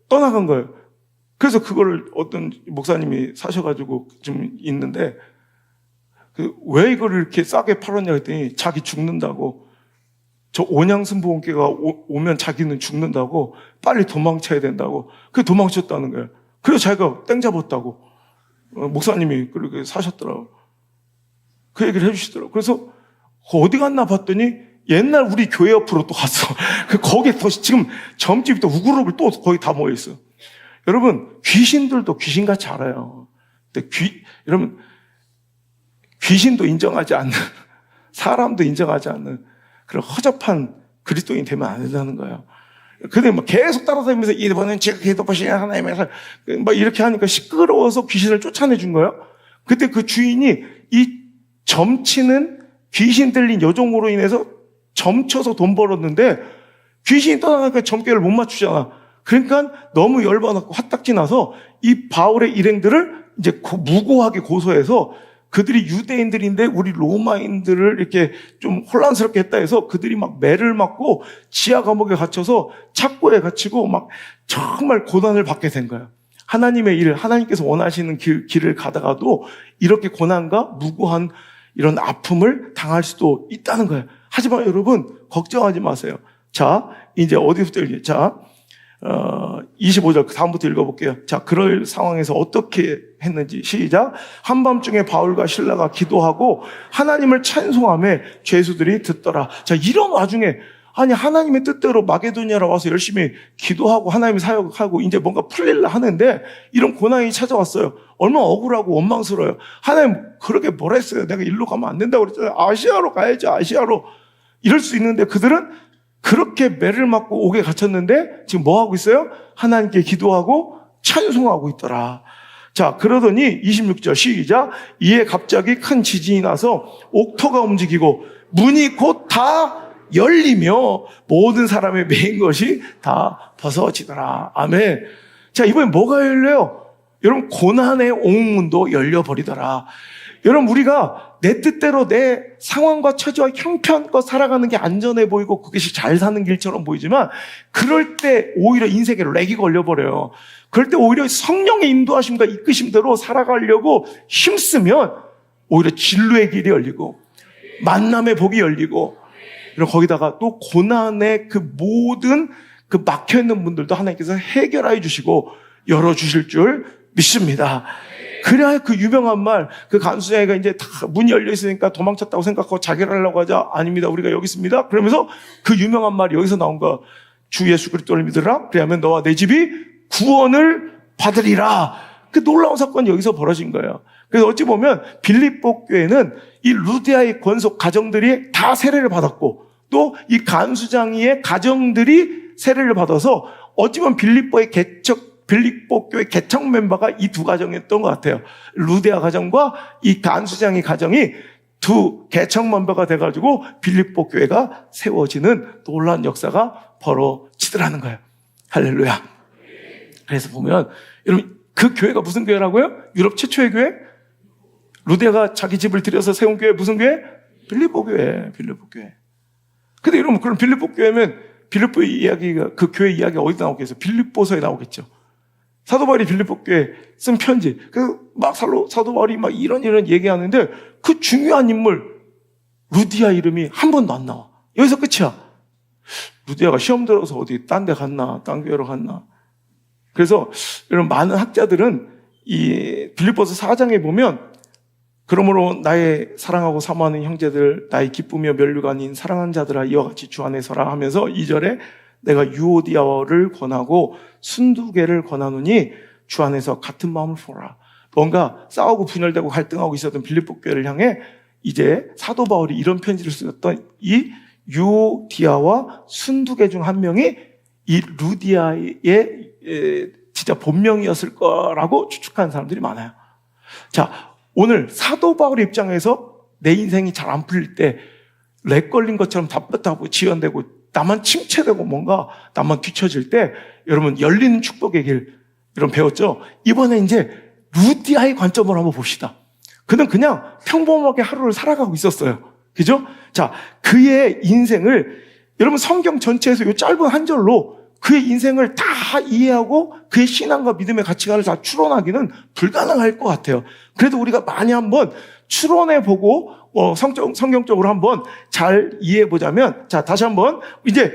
떠나간 거예요. 그래서 그걸 어떤 목사님이 사셔가지고 좀 있는데, 왜 이걸 이렇게 싸게 팔았냐 했더니 자기 죽는다고. 저 온양승부원께가 오면 자기는 죽는다고 빨리 도망쳐야 된다고. 그게 도망쳤다는 거예요. 그래서 자기가 땡 잡았다고. 목사님이 그렇게 사셨더라고요. 그 얘기를 해주시더라고요. 그래서 어디 갔나 봤더니 옛날 우리 교회 옆으로 또 갔어. 거기에 또 지금 점집이 또 우그룹을 또 거기 다 모여있어요. 여러분, 귀신들도 귀신같이 알아요. 근데 여러분, 귀신도 인정하지 않는, 사람도 인정하지 않는 그런 허접한 그리스도인이 되면 안 된다는 거예요. 근데 막 계속 따라다니면서 이번엔 제가 기도하시는 하나님에서 막 이렇게 하니까 시끄러워서 귀신을 쫓아내준 거예요. 그때 그 주인이 이 점치는 귀신 들린 여종으로 인해서 점쳐서 돈 벌었는데 귀신이 떠나니까 점괘를 못 맞추잖아. 그러니까 너무 열받았고 화딱지 나서 이 바울의 일행들을 이제 무고하게 고소해서 그들이 유대인들인데 우리 로마인들을 이렇게 좀 혼란스럽게 했다 해서 그들이 막 매를 맞고 지하 감옥에 갇혀서 착고에 갇히고 막 정말 고난을 받게 된 거예요. 하나님의 일, 하나님께서 원하시는 길을 가다가도 이렇게 고난과 무고한 이런 아픔을 당할 수도 있다는 거예요. 하지만 여러분, 걱정하지 마세요. 자, 이제 어디부터 읽지? 자, 25절 다음부터 읽어볼게요. 자, 그럴 상황에서 어떻게 했는지 시작. 한밤중에 바울과 실라가 기도하고 하나님을 찬송하며 죄수들이 듣더라. 자, 이런 와중에 아니 하나님의 뜻대로 마게도니아로 와서 열심히 기도하고 하나님의 사역하고 이제 뭔가 풀릴라 하는데 이런 고난이 찾아왔어요. 얼마나 억울하고 원망스러워요. 하나님 그렇게 뭐라 했어요. 내가 일로 가면 안 된다고 그랬잖아요. 아시아로 가야지, 아시아로. 이럴 수 있는데 그들은 그렇게 매를 맞고 옥에 갇혔는데 지금 뭐 하고 있어요? 하나님께 기도하고 찬송하고 있더라. 자, 그러더니 26절 시작. 이에 갑자기 큰 지진이 나서 옥토가 움직이고 문이 곧 다 열리며 모든 사람의 매인 것이 다 벗어지더라. 아멘. 자, 이번엔 뭐가 열려요? 여러분, 고난의 옥문도 열려버리더라. 여러분, 우리가 내 뜻대로 내 상황과 처지와 형편껏 살아가는 게 안전해 보이고 그것이 잘 사는 길처럼 보이지만 그럴 때 오히려 인생에 렉이 걸려버려요. 그럴 때 오히려 성령의 인도하심과 이끄심대로 살아가려고 힘쓰면 오히려 진로의 길이 열리고 만남의 복이 열리고 그리고 거기다가 또 고난의 그 모든 그 막혀있는 분들도 하나님께서 해결해 주시고 열어주실 줄 믿습니다. 그래야 그 유명한 말, 그 간수장이가 이제 다 문이 열려 있으니까 도망쳤다고 생각하고 자결 하려고 하자. 아닙니다. 우리가 여기 있습니다. 그러면서 그 유명한 말이 여기서 나온 거. 주 예수 그리스도를 믿으라. 그러면 너와 내 집이 구원을 받으리라. 그 놀라운 사건이 여기서 벌어진 거예요. 그래서 어찌 보면 빌립보 교회는 이 루디아의 권속 가정들이 다 세례를 받았고 또 이 간수장이의 가정들이 세례를 받아서 어찌 보면 빌립보 교회 개척 멤버가 이 두 가정이었던 것 같아요. 루디아 가정과 이 간수장의 가정이 두 개척 멤버가 돼가지고 빌립보 교회가 세워지는 놀라운 역사가 벌어지더라는 거예요. 할렐루야. 그래서 보면 여러분 그 교회가 무슨 교회라고요? 유럽 최초의 교회? 루디아가 자기 집을 들여서 세운 교회 무슨 교회? 빌립보 교회. 빌립보 교회. 근데 여러분 그럼 빌립보 교회면 빌립보 이야기가 그 교회 이야기가 어디서 나오겠어요? 빌립보서에 나오겠죠. 사도 바울이 빌립보 교회에 쓴 편지. 그래서 막 사도 바울이 막 이런 얘기하는데 그 중요한 인물 루디아 이름이 한 번도 안 나와. 여기서 끝이야. 루디아가 시험 들어서 어디 딴 데 갔나? 딴 교회로 갔나? 그래서 여러분 많은 학자들은 이 빌립보서 4장에 보면 그러므로 나의 사랑하고 사모하는 형제들 나의 기쁘며 면류가 아닌 사랑하는 자들아 이와 같이 주 안에 서라 하면서 2절에 내가 유오디아를 권하고 순두개를 권하노니 주 안에서 같은 마음을 보라. 뭔가 싸우고 분열되고 갈등하고 있었던 빌립보 교회를 향해 이제 사도 바울이 이런 편지를 쓰었던 이 유오디아와 순두개 중 한 명이 이 루디아의 진짜 본명이었을 거라고 추측하는 사람들이 많아요. 자, 오늘 사도 바울의 입장에서 내 인생이 잘 안 풀릴 때 렉 걸린 것처럼 답답하고 지연되고 나만 침체되고 뭔가 나만 뒤처질 때 여러분 열리는 축복의 길 여러분 배웠죠? 이번에 이제 루디아의 관점으로 한번 봅시다. 그는 그냥 평범하게 하루를 살아가고 있었어요. 그죠? 자, 그의 인생을 여러분 성경 전체에서 이 짧은 한 절로 그의 인생을 다 이해하고 그의 신앙과 믿음의 가치관을 다 추론하기는 불가능할 것 같아요. 그래도 우리가 많이 한번 추론해보고 성경적으로 한번 잘 이해해보자면, 자, 다시 한번 이제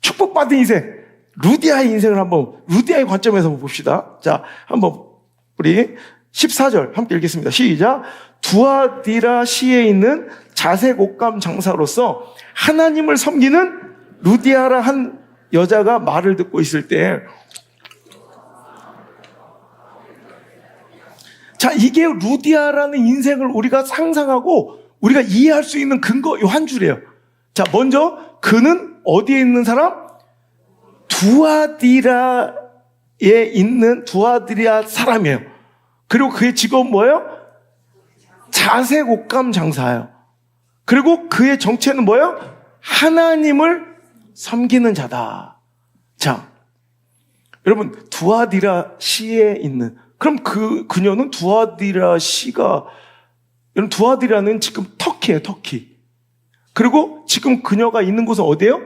축복받은 인생, 루디아의 인생을 한번 루디아의 관점에서 한번 봅시다. 자, 한번 우리 14절 함께 읽겠습니다. 시작. 두아디라 시에 있는 자색 옷감 장사로서 하나님을 섬기는 루디아라 한 여자가 말을 듣고 있을 때, 자, 이게 루디아라는 인생을 우리가 상상하고 우리가 이해할 수 있는 근거 요 한 줄이에요. 자, 먼저 그는 어디에 있는 사람? 두아디라에 있는 두아디라 사람이에요. 그리고 그의 직업은 뭐예요? 자색 옷감 장사예요. 그리고 그의 정체는 뭐예요? 하나님을 섬기는 자다. 자, 여러분, 두아디라 시에 있는, 그럼 그녀는 두아디라 시가, 여러분, 두아디라는 지금 터키예요, 터키. 그리고 지금 그녀가 있는 곳은 어디예요?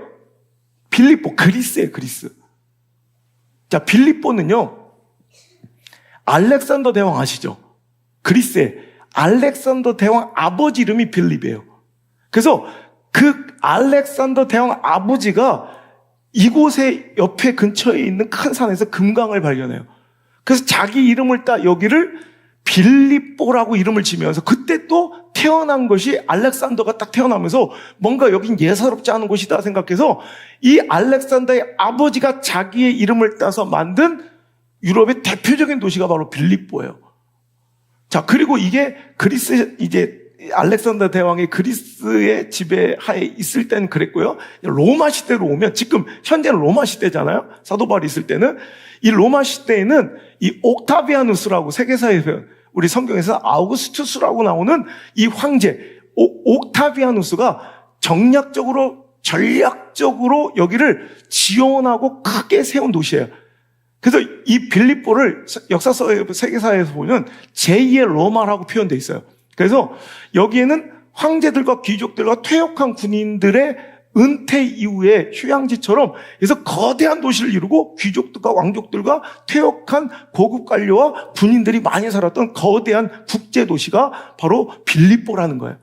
빌립보, 그리스예요, 그리스. 자, 빌립보는요, 알렉산더 대왕 아시죠? 그리스의 알렉산더 대왕 아버지 이름이 빌립이에요. 그래서 그 알렉산더 대왕 아버지가 이곳에 옆에 근처에 있는 큰 산에서 금강을 발견해요. 그래서 자기 이름을 따 여기를 빌립보라고 이름을 지면서, 그때 또 태어난 것이 알렉산더가 딱 태어나면서 뭔가 여긴 예사롭지 않은 곳이다 생각해서 이 알렉산더의 아버지가 자기의 이름을 따서 만든 유럽의 대표적인 도시가 바로 빌립보예요. 자, 그리고 이게 그리스, 이제 알렉산더 대왕이 그리스의 지배하에 있을 때는 그랬고요. 로마 시대로 오면, 지금 현재는 로마 시대잖아요. 사도 바울이 있을 때는. 이 로마 시대에는 이 옥타비아누스라고, 세계사의 우리 성경에서 아우구스투스라고 나오는 이 황제 옥타비아누스가 정략적으로 전략적으로 여기를 지원하고 크게 세운 도시예요. 그래서 이 빌립보를 역사서 세계사에서 보면 제2의 로마라고 표현되어 있어요. 그래서 여기에는 황제들과 귀족들과 퇴역한 군인들의 은퇴 이후에 휴양지처럼, 그래서 거대한 도시를 이루고 귀족들과 왕족들과 퇴역한 고급 관료와 군인들이 많이 살았던 거대한 국제 도시가 바로 빌립보라는 거예요.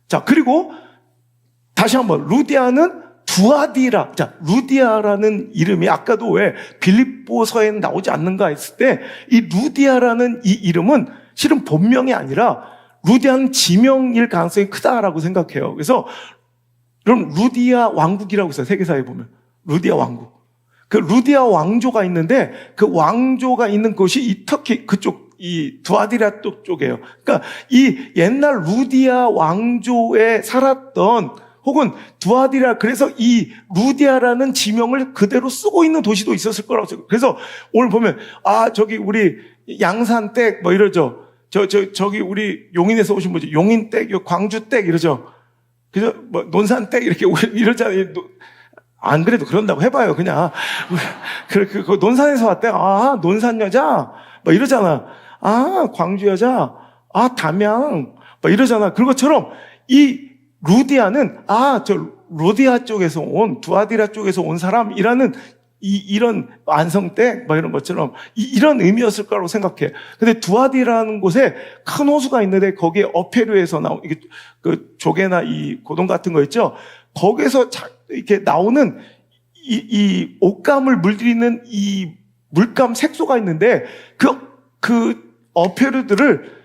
자, 그리고 다시 한번 루디아는 두아디라. 자, 루디아라는 이름이 아까도 왜 빌립보서에는 나오지 않는가 했을 때, 이 루디아라는 이 이름은 실은 본명이 아니라 루디아는 지명일 가능성이 크다라고 생각해요. 그래서 여러분, 루디아 왕국이라고 있어요. 세계사에 보면 루디아 왕국. 그 루디아 왕조가 있는데 그 왕조가 있는 곳이 이 터키 그쪽 이 두아디라 쪽이에요. 그러니까 이 옛날 루디아 왕조에 살았던, 혹은 두아디라, 그래서 이 루디아라는 지명을 그대로 쓰고 있는 도시도 있었을 거라고 생각해요. 그래서 오늘 보면 저기 우리 양산댁 뭐 이러죠. 저기 우리 용인에서 오신 분이 용인댁, 광주댁 이러죠. 그죠? 뭐 논산댁 이렇게 이러잖아요. 안 그래도 그런다고 해봐요, 그냥. 그 논산에서 왔대. 논산 여자 뭐 이러잖아. 광주 여자. 담양 뭐 이러잖아. 그런 것처럼 이 루디아는 저 루디아 쪽에서 온, 두아디라 쪽에서 온 사람이라는 이런 완성댁 뭐 이런 것처럼 이런 의미였을 거라고 생각해. 근데 두아디라는 곳에 큰 호수가 있는데 거기에 어패류에서 나온 이게 그 조개나 이 고동 같은 거 있죠. 거기서 이렇게 나오는 이 옷감을 물들이는 이 물감 색소가 있는데 그 어패류들을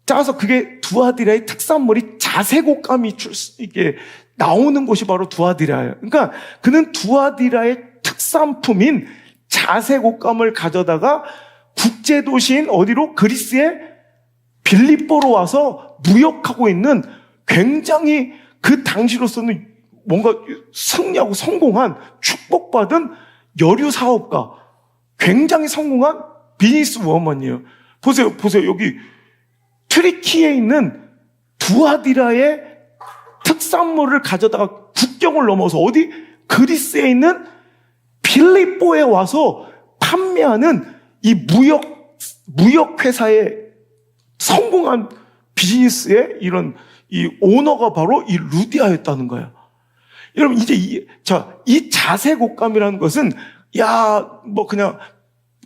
짜서, 그게 두아디라의 특산물이 자색 옷감이 이게 나오는 곳이 바로 두아디라예요. 그러니까 그는 두아디라의 특산품인 자색 옷감을 가져다가 국제도시인 어디로? 그리스의 빌립보로 와서 무역하고 있는, 굉장히 그 당시로서는 뭔가 승리하고 성공한, 축복받은 여류 사업가, 굉장히 성공한 비즈니스 워먼이에요. 보세요. 여기 트리키에 있는 두아디라의 특산물을 가져다가 국경을 넘어서 어디? 그리스에 있는 빌립보에 와서 판매하는 이 무역 회사의 성공한 비즈니스의 이런 이 오너가 바로 이 루디아였다는 거예요. 여러분, 이제 이 자색 옷감이라는 것은, 그냥,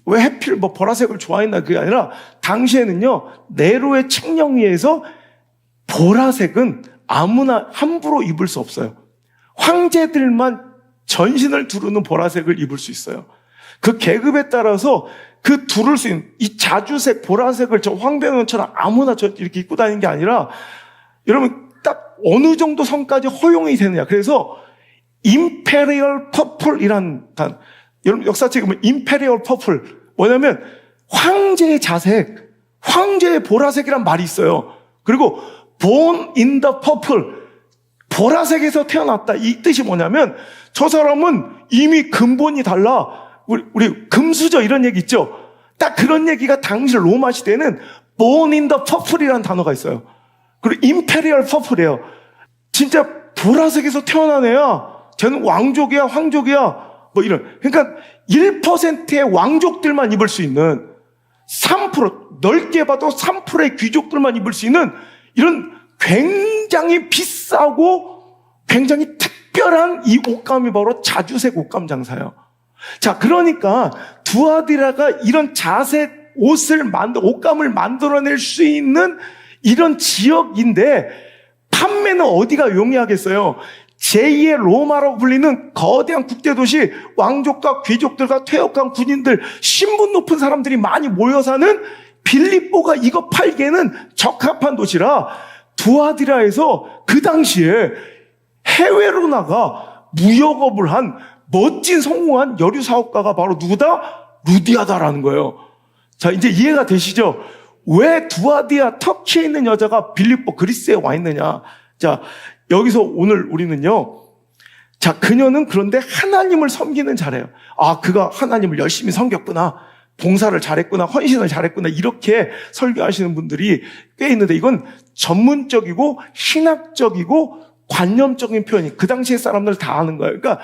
왜 하필 보라색을 좋아했나, 그게 아니라, 당시에는요, 네로의 칙령에 의해서 보라색은 아무나 함부로 입을 수 없어요. 황제들만 전신을 두르는 보라색을 입을 수 있어요. 그 계급에 따라서 그 두를 수 있는 이 자주색 보라색을 저 황배원처럼 아무나 이렇게 입고 다니는 게 아니라, 여러분 딱 어느 정도 선까지 허용이 되느냐. 그래서 임페리얼 퍼플이란 단, 여러분 역사책에 보면 임페리얼 퍼플 뭐냐면 황제의 자색, 황제의 보라색이란 말이 있어요. 그리고 born in the purple, 보라색에서 태어났다. 이 뜻이 뭐냐면 저 사람은 이미 근본이 달라. 우리 금수저 이런 얘기 있죠. 딱 그런 얘기가 당시 로마 시대에는 born in the purple이라는 단어가 있어요. 그리고 imperial purple이에요. 진짜 보라색에서 태어난 애야. 쟤는 왕족이야, 황족이야. 이런. 그러니까 1%의 왕족들만 입을 수 있는 3%, 넓게 봐도 3%의 귀족들만 입을 수 있는 이런 굉장히 비싸고 굉장히 특별한 이 옷감이 바로 자주색 옷감 장사예요. 자, 그러니까 두아디라가 이런 자색 옷감을 만들어낼 수 있는 이런 지역인데 판매는 어디가 용이하겠어요? 제2의 로마라고 불리는 거대한 국제도시, 왕족과 귀족들과 퇴역한 군인들, 신분 높은 사람들이 많이 모여 사는 빌립보가 이거 팔기에는 적합한 도시라 두아디라에서 그 당시에 해외로 나가 무역업을 한 멋진 성공한 여류 사업가가 바로 누구다? 루디아다라는 거예요. 자, 이제 이해가 되시죠? 왜 두아디아 터키에 있는 여자가 빌립보 그리스에 와 있느냐? 자, 여기서 오늘 우리는요. 자, 그녀는 그런데 하나님을 섬기는 자래요. 아, 그가 하나님을 열심히 섬겼구나. 봉사를 잘했구나. 헌신을 잘했구나. 이렇게 설교하시는 분들이 꽤 있는데 이건 전문적이고 신학적이고 관념적인 표현이 그 당시의 사람들 다 아는 거예요. 그러니까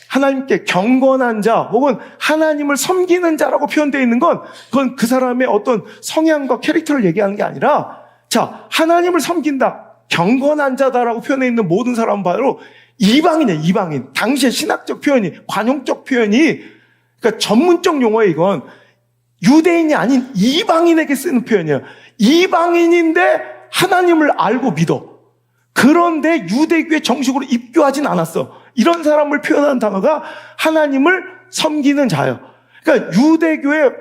하나님께 경건한 자 혹은 하나님을 섬기는 자라고 표현되어 있는 건 그건 그 사람의 어떤 성향과 캐릭터를 얘기하는 게 아니라 자, 하나님을 섬긴다. 경건한 자다라고 표현해 있는 모든 사람은 바로 이방인이에요. 이방인. 당시의 신학적 표현이, 관용적 표현이, 그러니까 전문적 용어예요. 이건 유대인이 아닌 이방인에게 쓰는 표현이에요. 이방인인데 하나님을 알고 믿어. 그런데 유대교에 정식으로 입교하진 않았어. 이런 사람을 표현하는 단어가 하나님을 섬기는 자예요. 그러니까 유대교에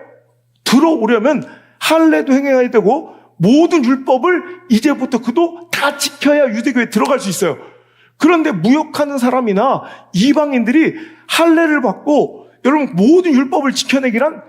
들어오려면 할례도 행해야 되고 모든 율법을 이제부터 그도 다 지켜야 유대교에 들어갈 수 있어요. 그런데 무역하는 사람이나 이방인들이 할례를 받고 여러분 모든 율법을 지켜내기란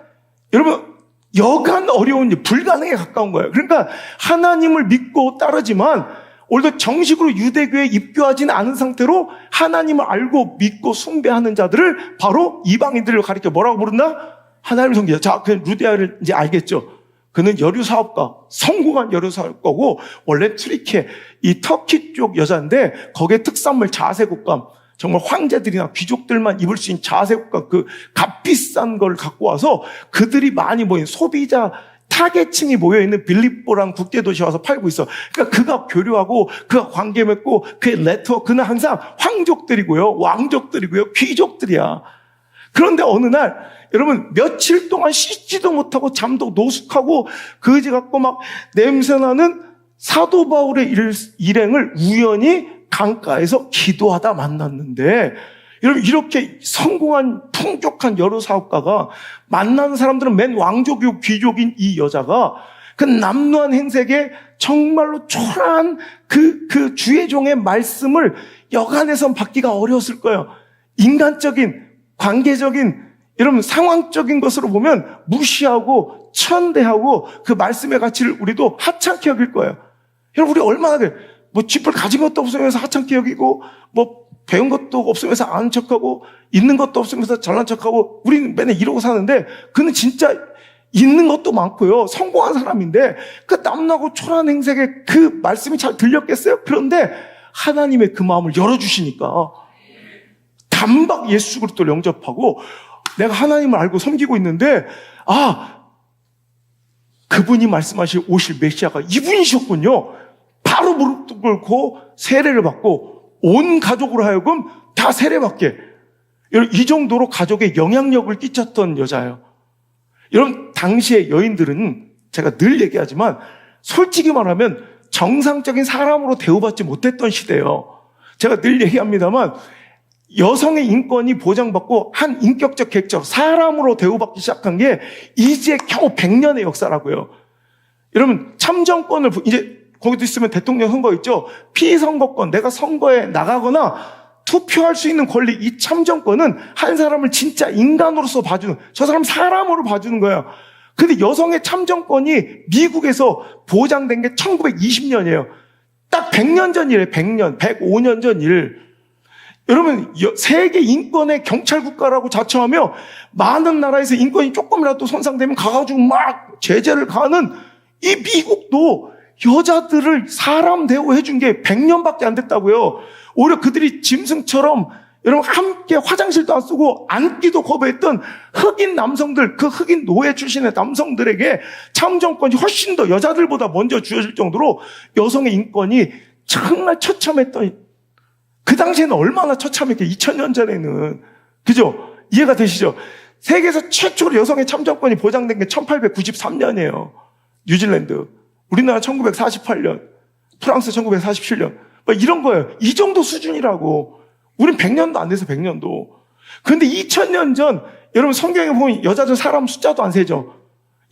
여러분 여간 어려운 일, 불가능에 가까운 거예요. 그러니까 하나님을 믿고 따르지만 오늘도 정식으로 유대교에 입교하지는 않은 상태로 하나님을 알고 믿고 숭배하는 자들을 바로 이방인들을 가리켜 뭐라고 부른다? 하나님을 섬기자. 자, 그 루디아를 이제 알겠죠? 그는 여류 사업가, 성공한 여류 사업가고 원래 트리케, 이 터키 쪽 여자인데 거기에 특산물 자색 옷감, 정말 황제들이나 귀족들만 입을 수 있는 자색 옷감, 그 값비싼 걸 갖고 와서 그들이 많이 모인 소비자 타겟층이 모여있는 빌립보라는 국제도시에 와서 팔고 있어. 그러니까 그가 교류하고 그가 관계 맺고 그의 네트워크는 항상 황족들이고요, 왕족들이고요, 귀족들이야. 그런데 어느 날 여러분 며칠 동안 씻지도 못하고 잠도 노숙하고 거지 같고 막 냄새나는 사도 바울의 일행을 우연히 강가에서 기도하다 만났는데 여러분 이렇게 성공한 풍족한 여러 사업가가 만나는 사람들은 맨 왕족이고 귀족인 이 여자가 그 남루한 행색에 정말로 초라한 그 주의 종의 말씀을 여간에선 받기가 어려웠을 거예요. 인간적인 관계적인 여러분 상황적인 것으로 보면 무시하고 천대하고 그 말씀의 가치를 우리도 하찮게 여길 거예요. 여러분 우리 얼마나 그래. 뭐 쥐뿔 가진 것도 없으면서 하찮게 여기고 뭐 배운 것도 없으면서 아는 척하고 있는 것도 없으면서 잘난 척하고 우리는 맨날 이러고 사는데 그는 진짜 있는 것도 많고요. 성공한 사람인데 그 남나고 초라한 행색에 그 말씀이 잘 들렸겠어요? 그런데 하나님의 그 마음을 열어주시니까 단박 예수 그리스도를 영접하고 내가 하나님을 알고 섬기고 있는데 그분이 말씀하실 오실 메시아가 이분이셨군요. 바로 무릎 꿇고 세례를 받고 온 가족으로 하여금 다 세례받게. 여러분, 이 정도로 가족에 영향력을 끼쳤던 여자예요. 여러분, 당시의 여인들은 제가 늘 얘기하지만 솔직히 말하면 정상적인 사람으로 대우받지 못했던 시대예요. 제가 늘 얘기합니다만 여성의 인권이 보장받고 한 인격적 객체로 사람으로 대우받기 시작한 게 이제 겨우 100년의 역사라고요. 여러분, 참정권을 이제 거기도 있으면 대통령 선거 있죠. 피선거권, 내가 선거에 나가거나 투표할 수 있는 권리, 이 참정권은 한 사람을 진짜 인간으로서 봐주는, 저 사람 사람으로 봐주는 거예요. 근데 여성의 참정권이 미국에서 보장된 게 1920년이에요. 딱 100년 전 일이에요. 100년, 105년 전 일. 여러분, 세계 인권의 경찰 국가라고 자처하며 많은 나라에서 인권이 조금이라도 손상되면 가가지고 막 제재를 가하는 이 미국도 여자들을 사람 대우해준 게 100년밖에 안 됐다고요. 오히려 그들이 짐승처럼 여러분 함께 화장실도 안 쓰고 앉기도 거부했던 흑인 남성들, 그 흑인 노예 출신의 남성들에게 참정권이 훨씬 더 여자들보다 먼저 주어질 정도로 여성의 인권이 정말 처참했던, 그 당시에는 얼마나 처참했게, 2000년 전에는. 그죠? 이해가 되시죠? 세계에서 최초로 여성의 참정권이 보장된 게 1893년이에요. 뉴질랜드. 우리나라 1948년. 프랑스 1947년. 막 이런 거예요. 이 정도 수준이라고. 우린 100년도 안 돼서 100년도. 그런데 2000년 전, 여러분 성경에 보면 여자들 사람 숫자도 안 세죠.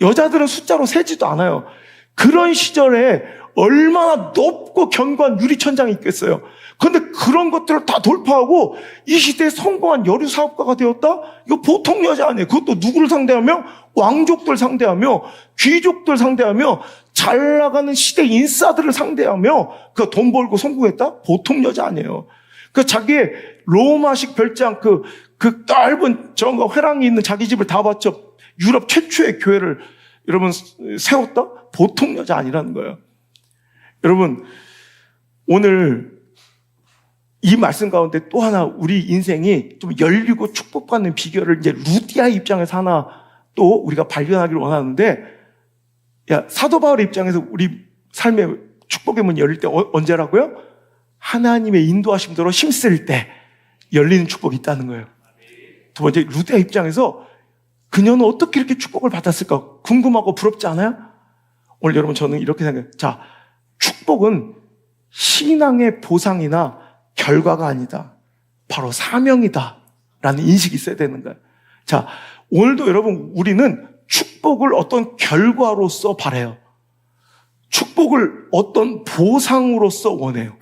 여자들은 숫자로 세지도 않아요. 그런 시절에 얼마나 높고 견고한 유리천장이 있겠어요. 그런데 그런 것들을 다 돌파하고 이 시대에 성공한 여류 사업가가 되었다? 이거 보통 여자 아니에요. 그것도 누구를 상대하며? 왕족들 상대하며, 귀족들 상대하며, 잘 나가는 시대 인싸들을 상대하며 그 돈 벌고 성공했다? 보통 여자 아니에요. 그 자기의 로마식 별장, 그 넓은 정과 회랑이 있는 자기 집을 다 바쳐 유럽 최초의 교회를 여러분 세웠다? 보통 여자 아니라는 거예요. 여러분, 오늘 이 말씀 가운데 또 하나 우리 인생이 좀 열리고 축복받는 비결을 이제 루디아의 입장에서 하나 또 우리가 발견하기를 원하는데, 야, 사도 바울의 입장에서 우리 삶의 축복의 문이 열릴 때 언제라고요? 하나님의 인도하심대로 힘쓸 때 열리는 축복이 있다는 거예요. 두 번째, 루디아 입장에서 그녀는 어떻게 이렇게 축복을 받았을까 궁금하고 부럽지 않아요? 오늘 여러분, 저는 이렇게 생각해요. 자, 축복은 신앙의 보상이나 결과가 아니다. 바로 사명이다. 라는 인식이 있어야 되는 거예요. 자, 오늘도 여러분, 우리는 축복을 어떤 결과로서 바라요. 축복을 어떤 보상으로서 원해요.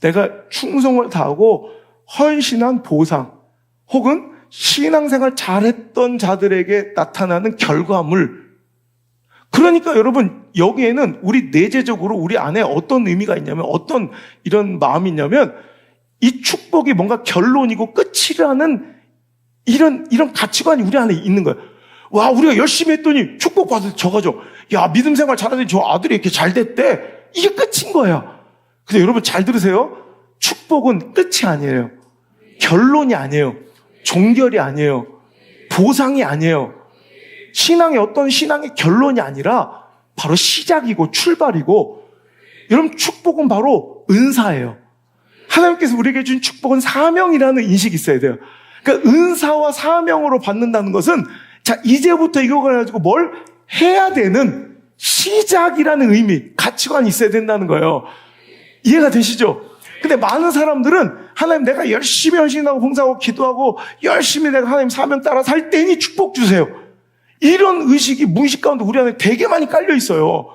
내가 충성을 다하고 헌신한 보상, 혹은 신앙생활 잘했던 자들에게 나타나는 결과물. 그러니까 여러분, 여기에는 우리 내재적으로 우리 안에 어떤 의미가 있냐면, 어떤 이런 마음이 있냐면, 이 축복이 뭔가 결론이고 끝이라는 이런 가치관이 우리 안에 있는 거예요. 와, 우리가 열심히 했더니 축복받을 저거죠. 야, 믿음 생활 잘하더니 저 아들이 이렇게 잘 됐대. 이게 끝인 거예요. 근데 여러분 잘 들으세요. 축복은 끝이 아니에요. 결론이 아니에요. 종결이 아니에요. 보상이 아니에요. 신앙의 어떤 신앙의 결론이 아니라 바로 시작이고 출발이고, 여러분 축복은 바로 은사예요. 하나님께서 우리에게 준 축복은 사명이라는 인식이 있어야 돼요. 그러니까 은사와 사명으로 받는다는 것은, 자, 이제부터 이걸 가지고 뭘 해야 되는 시작이라는 의미, 가치관이 있어야 된다는 거예요. 이해가 되시죠? 근데 많은 사람들은 하나님, 내가 열심히 헌신하고 봉사하고 기도하고 열심히 내가 하나님 사명 따라 살 때니 축복 주세요. 이런 의식이 무의식 가운데 우리 안에 되게 많이 깔려 있어요.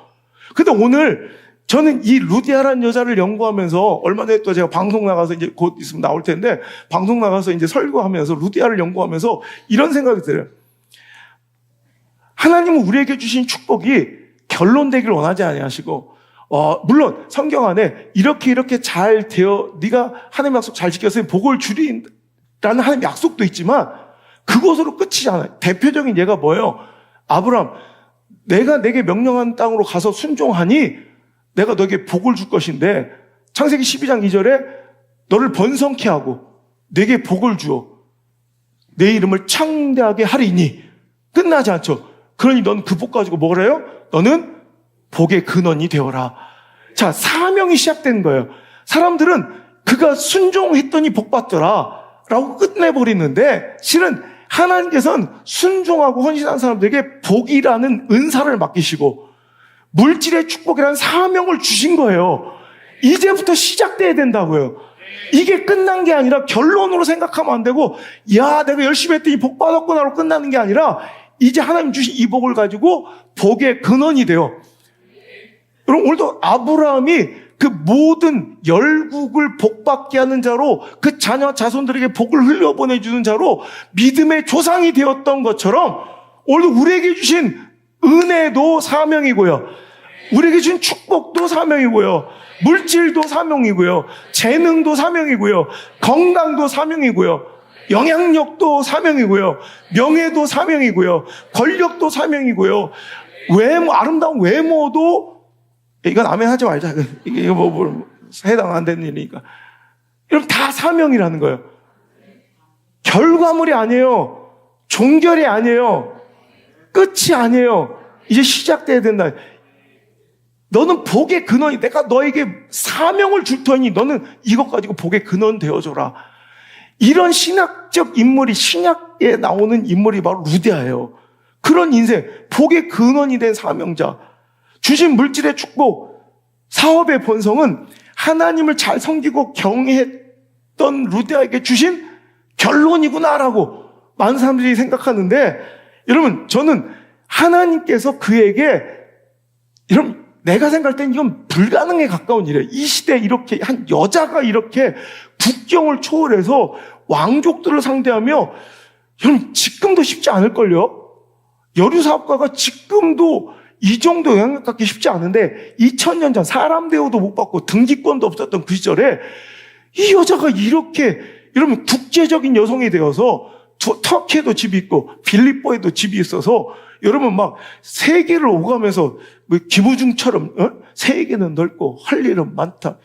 근데 오늘 저는 이 루디아라는 여자를 연구하면서, 얼마 전에 또 제가 방송 나가서 이제 곧 있으면 나올 텐데, 방송 나가서 이제 설교하면서 루디아를 연구하면서 이런 생각이 들어요. 하나님은 우리에게 주신 축복이 결론되기를 원하지 아니하시고, 물론 성경 안에 이렇게 잘 되어 네가 하나님 약속 잘 지켰으니 복을 주리라는 하나님 약속도 있지만 그것으로 끝이지 않아요. 대표적인 예가 뭐예요? 아브라함, 내가 내게 명령한 땅으로 가서 순종하니 내가 너에게 복을 줄 것인데, 창세기 12장 2절에 너를 번성케 하고 내게 복을 주어 내 이름을 창대하게 하리니, 끝나지 않죠. 그러니 넌 그 복 가지고 뭐래요? 너는 복의 근원이 되어라. 자, 사명이 시작된 거예요. 사람들은 그가 순종했더니 복 받더라 라고 끝내버리는데, 실은 하나님께서는 순종하고 헌신한 사람들에게 복이라는 은사를 맡기시고 물질의 축복이라는 사명을 주신 거예요. 이제부터 시작돼야 된다고요. 이게 끝난 게 아니라 결론으로 생각하면 안 되고, 야, 내가 열심히 했더니 복 받았구나로 끝나는 게 아니라, 이제 하나님 주신 이 복을 가지고 복의 근원이 돼요. 여러분, 오늘도 아브라함이 그 모든 열국을 복받게 하는 자로, 그 자녀 자손들에게 복을 흘려보내주는 자로 믿음의 조상이 되었던 것처럼, 오늘도 우리에게 주신 은혜도 사명이고요, 우리에게 주신 축복도 사명이고요, 물질도 사명이고요, 재능도 사명이고요, 건강도 사명이고요, 영향력도 사명이고요, 명예도 사명이고요, 권력도 사명이고요, 아름다운 외모도, 이건 아멘 하지 말자. 이게 해당 안 되는 일이니까. 여러분, 다 사명이라는 거예요. 결과물이 아니에요. 종결이 아니에요. 끝이 아니에요. 이제 시작돼야 된다. 너는 복의 근원이, 내가 너에게 사명을 줄 터니 너는 이것 가지고 복의 근원 되어줘라. 이런 신학적 인물이, 신약에 나오는 인물이 바로 루디아예요. 그런 인생, 복의 근원이 된 사명자. 주신 물질의 축복, 사업의 본성은 하나님을 잘 섬기고 경외했던 루디아에게 주신 결론이구나라고 많은 사람들이 생각하는데, 여러분, 저는 하나님께서 그에게, 여러분, 내가 생각할 땐 이건 불가능에 가까운 일이에요. 이 시대에 이렇게 한 여자가 이렇게 국경을 초월해서 왕족들을 상대하며, 여러분, 지금도 쉽지 않을걸요? 여류 사업가가 지금도 이 정도 영향력 갖기 쉽지 않은데, 2000년 전 사람 대우도 못 받고 등기권도 없었던 그 시절에 이 여자가 이렇게, 여러분, 국제적인 여성이 되어서 터키에도 집이 있고 빌립보에도 집이 있어서, 여러분, 막 세계를 오가면서 뭐 김우중처럼 세계는 넓고 할 일은 많다,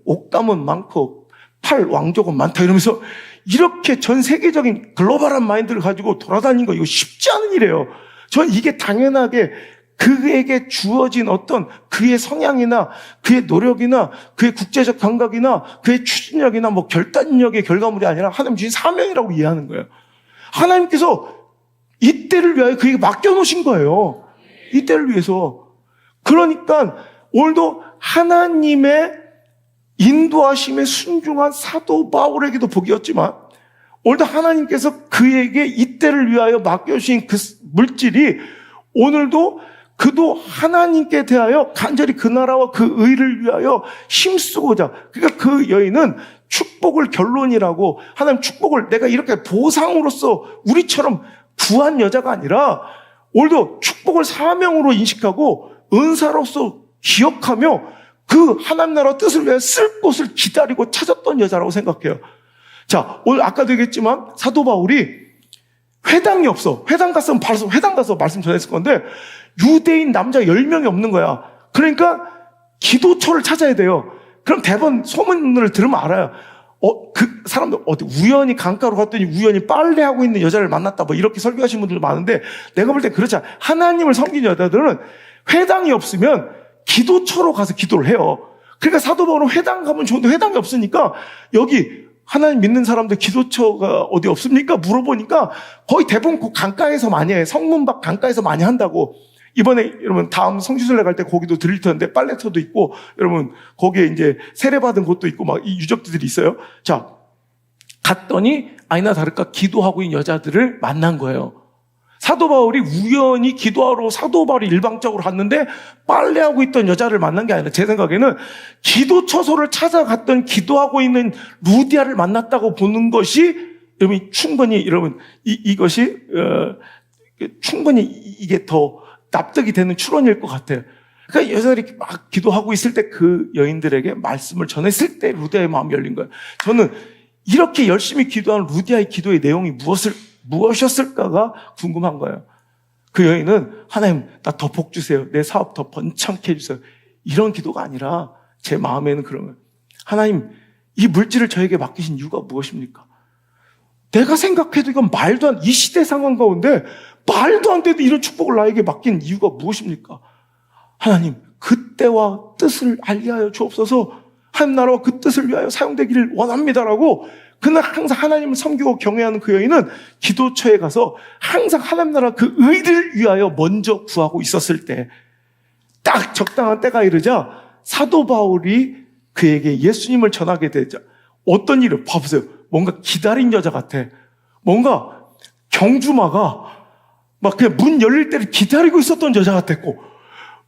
옥담은 많고 팔 왕족은 많다 이러면서 이렇게 전 세계적인 글로벌한 마인드를 가지고 돌아다니는 거, 이거 쉽지 않은 일이에요. 전 이게 당연하게 그에게 주어진 어떤 그의 성향이나 그의 노력이나 그의 국제적 감각이나 그의 추진력이나 뭐 결단력의 결과물이 아니라 하나님 주신 사명이라고 이해하는 거예요. 하나님께서 이때를 위하여 그에게 맡겨놓으신 거예요. 이때를 위해서. 그러니까 오늘도 하나님의 인도하심에 순종한 사도 바울에게도 복이었지만, 오늘도 하나님께서 그에게 이때를 위하여 맡겨주신 그 물질이 오늘도 그도 하나님께 대하여 간절히 그 나라와 그 의를 위하여 힘쓰고자, 그러니까 그 여인은 축복을 결론이라고, 하나님 축복을 내가 이렇게 보상으로서 우리처럼 구한 여자가 아니라 오늘도 축복을 사명으로 인식하고 은사로서 기억하며 그 하나님 나라 뜻을 위해 쓸 곳을 기다리고 찾았던 여자라고 생각해요. 자, 오늘 아까도 얘기했지만 사도 바울이 회당이 없어. 회당 갔으면 바로 회당 가서 말씀 전했을 건데 유대인 남자 10명이 없는 거야. 그러니까 기도처를 찾아야 돼요. 그럼 대부분 소문을 들으면 알아요. 그 사람들 어디 우연히 강가로 갔더니 우연히 빨래하고 있는 여자를 만났다, 뭐 이렇게 설교하시는 분들 많은데, 내가 볼 때 그렇지 않아. 하나님을 섬기는 여자들은 회당이 없으면 기도처로 가서 기도를 해요. 그러니까 사도 바울은 회당 가면 좋은데 회당이 없으니까 여기 하나님 믿는 사람들 기도처가 어디 없습니까? 물어보니까 거의 대부분 그 강가에서 많이 해. 성문 밖 강가에서 많이 한다고. 이번에 여러분 다음 성지순례 갈 때 거기도 들릴 텐데 빨래터도 있고, 여러분 거기에 이제 세례받은 곳도 있고 막 이 유적지들이 있어요. 자, 갔더니 아니나 다를까 기도하고 있는 여자들을 만난 거예요. 사도 바울이 우연히 기도하러 사도 바울이 일방적으로 갔는데 빨래하고 있던 여자를 만난 게 아니라, 제 생각에는 기도처소를 찾아갔던 기도하고 있는 루디아를 만났다고 보는 것이 여러분 충분히, 여러분 이것이 충분히 이게 더 납득이 되는 추론일 것 같아요. 그러니까 여자들이 막 기도하고 있을 때 그 여인들에게 말씀을 전했을 때 루디아의 마음이 열린 거예요. 저는 이렇게 열심히 기도하는 루디아의 기도의 내용이 무엇이었을까가 궁금한 거예요. 그 여인은 하나님 나 더 복 주세요. 내 사업 더 번창케 해주세요. 이런 기도가 아니라 제 마음에는 그런 거예요. 하나님 이 물질을 저에게 맡기신 이유가 무엇입니까? 내가 생각해도 이건 말도 안, 이 시대 상황 가운데 말도 안 돼도 이런 축복을 나에게 맡긴 이유가 무엇입니까? 하나님 그 때와 뜻을 알게 하여 주옵소서. 하나님 나라와 그 뜻을 위하여 사용되기를 원합니다라고 그날 항상 하나님을 섬기고 경외하는 그 여인은 기도처에 가서 항상 하나님 나라 그 의를 위하여 먼저 구하고 있었을 때 딱 적당한 때가 이르자 사도 바울이 그에게 예수님을 전하게 되자 어떤 일을 봐보세요. 뭔가 기다린 여자 같아. 뭔가 경주마가 막 그냥 문 열릴 때를 기다리고 있었던 여자 같았고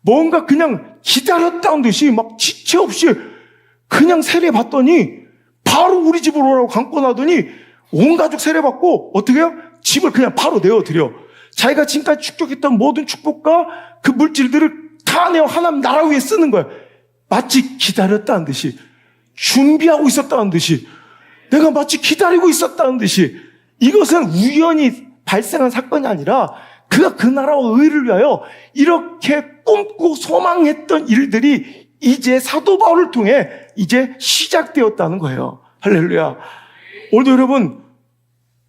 뭔가 그냥 기다렸다는 듯이 막 지체 없이 그냥 세례받더니 바로 우리 집으로 오라고 감고 나더니 온 가족 세례받고 어떻게 해요? 집을 그냥 바로 내어드려. 자기가 지금까지 축적했던 모든 축복과 그 물질들을 다 내어 하나님 나라 위에 쓰는 거야. 마치 기다렸다는 듯이 준비하고 있었다는 듯이 내가 마치 기다리고 있었다는 듯이 이것은 우연히 발생한 사건이 아니라 그가 그 나라와 의를 위하여 이렇게 꿈꾸고 소망했던 일들이 이제 사도 바울을 통해 이제 시작되었다는 거예요. 할렐루야. 오늘도 여러분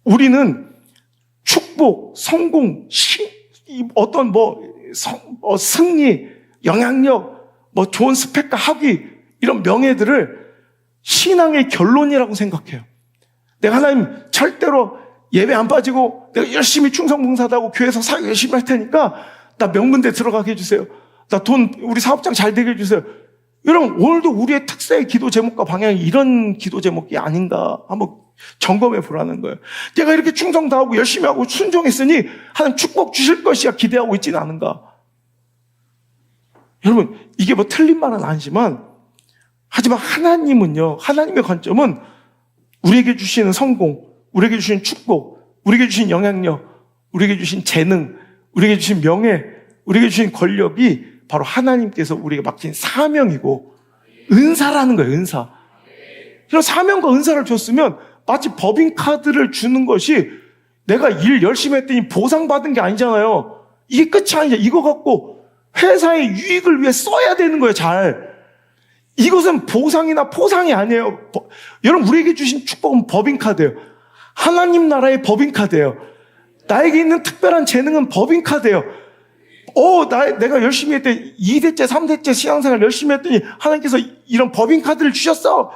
우리는 축복, 성공, 어떤 승리, 영향력, 좋은 스펙과 학위 이런 명예들을 신앙의 결론이라고 생각해요. 내가 하나님 절대로 예배 안 빠지고 내가 열심히 충성봉사하고 교회에서 사역 열심히 할 테니까 나 명문대 들어가게 해주세요. 나 돈 우리 사업장 잘 되게 해주세요. 여러분 오늘도 우리의 특세의 기도 제목과 방향이 이런 기도 제목이 아닌가 한번 점검해 보라는 거예요. 내가 이렇게 충성 다하고 열심히 하고 순종했으니 하나님 축복 주실 것이야 기대하고 있지는 않은가. 여러분 이게 틀린 말은 아니지만 하지만 하나님은요, 하나님의 관점은 우리에게 주시는 성공, 우리에게 주신 축복, 우리에게 주신 영향력, 우리에게 주신 재능, 우리에게 주신 명예, 우리에게 주신 권력이 바로 하나님께서 우리에게 맡긴 사명이고 은사라는 거예요. 은사. 이런 사명과 은사를 줬으면 마치 법인카드를 주는 것이 내가 일 열심히 했더니 보상받은 게 아니잖아요. 이게 끝이 아니죠. 이거 갖고 회사의 유익을 위해 써야 되는 거예요. 잘. 이것은 보상이나 포상이 아니에요. 여러분 우리에게 주신 축복은 법인카드예요. 하나님 나라의 법인카드예요. 나에게 있는 특별한 재능은 법인카드예요. 내가 열심히 했더니 2대째, 3대째 신앙생활 열심히 했더니 하나님께서 이런 법인카드를 주셨어.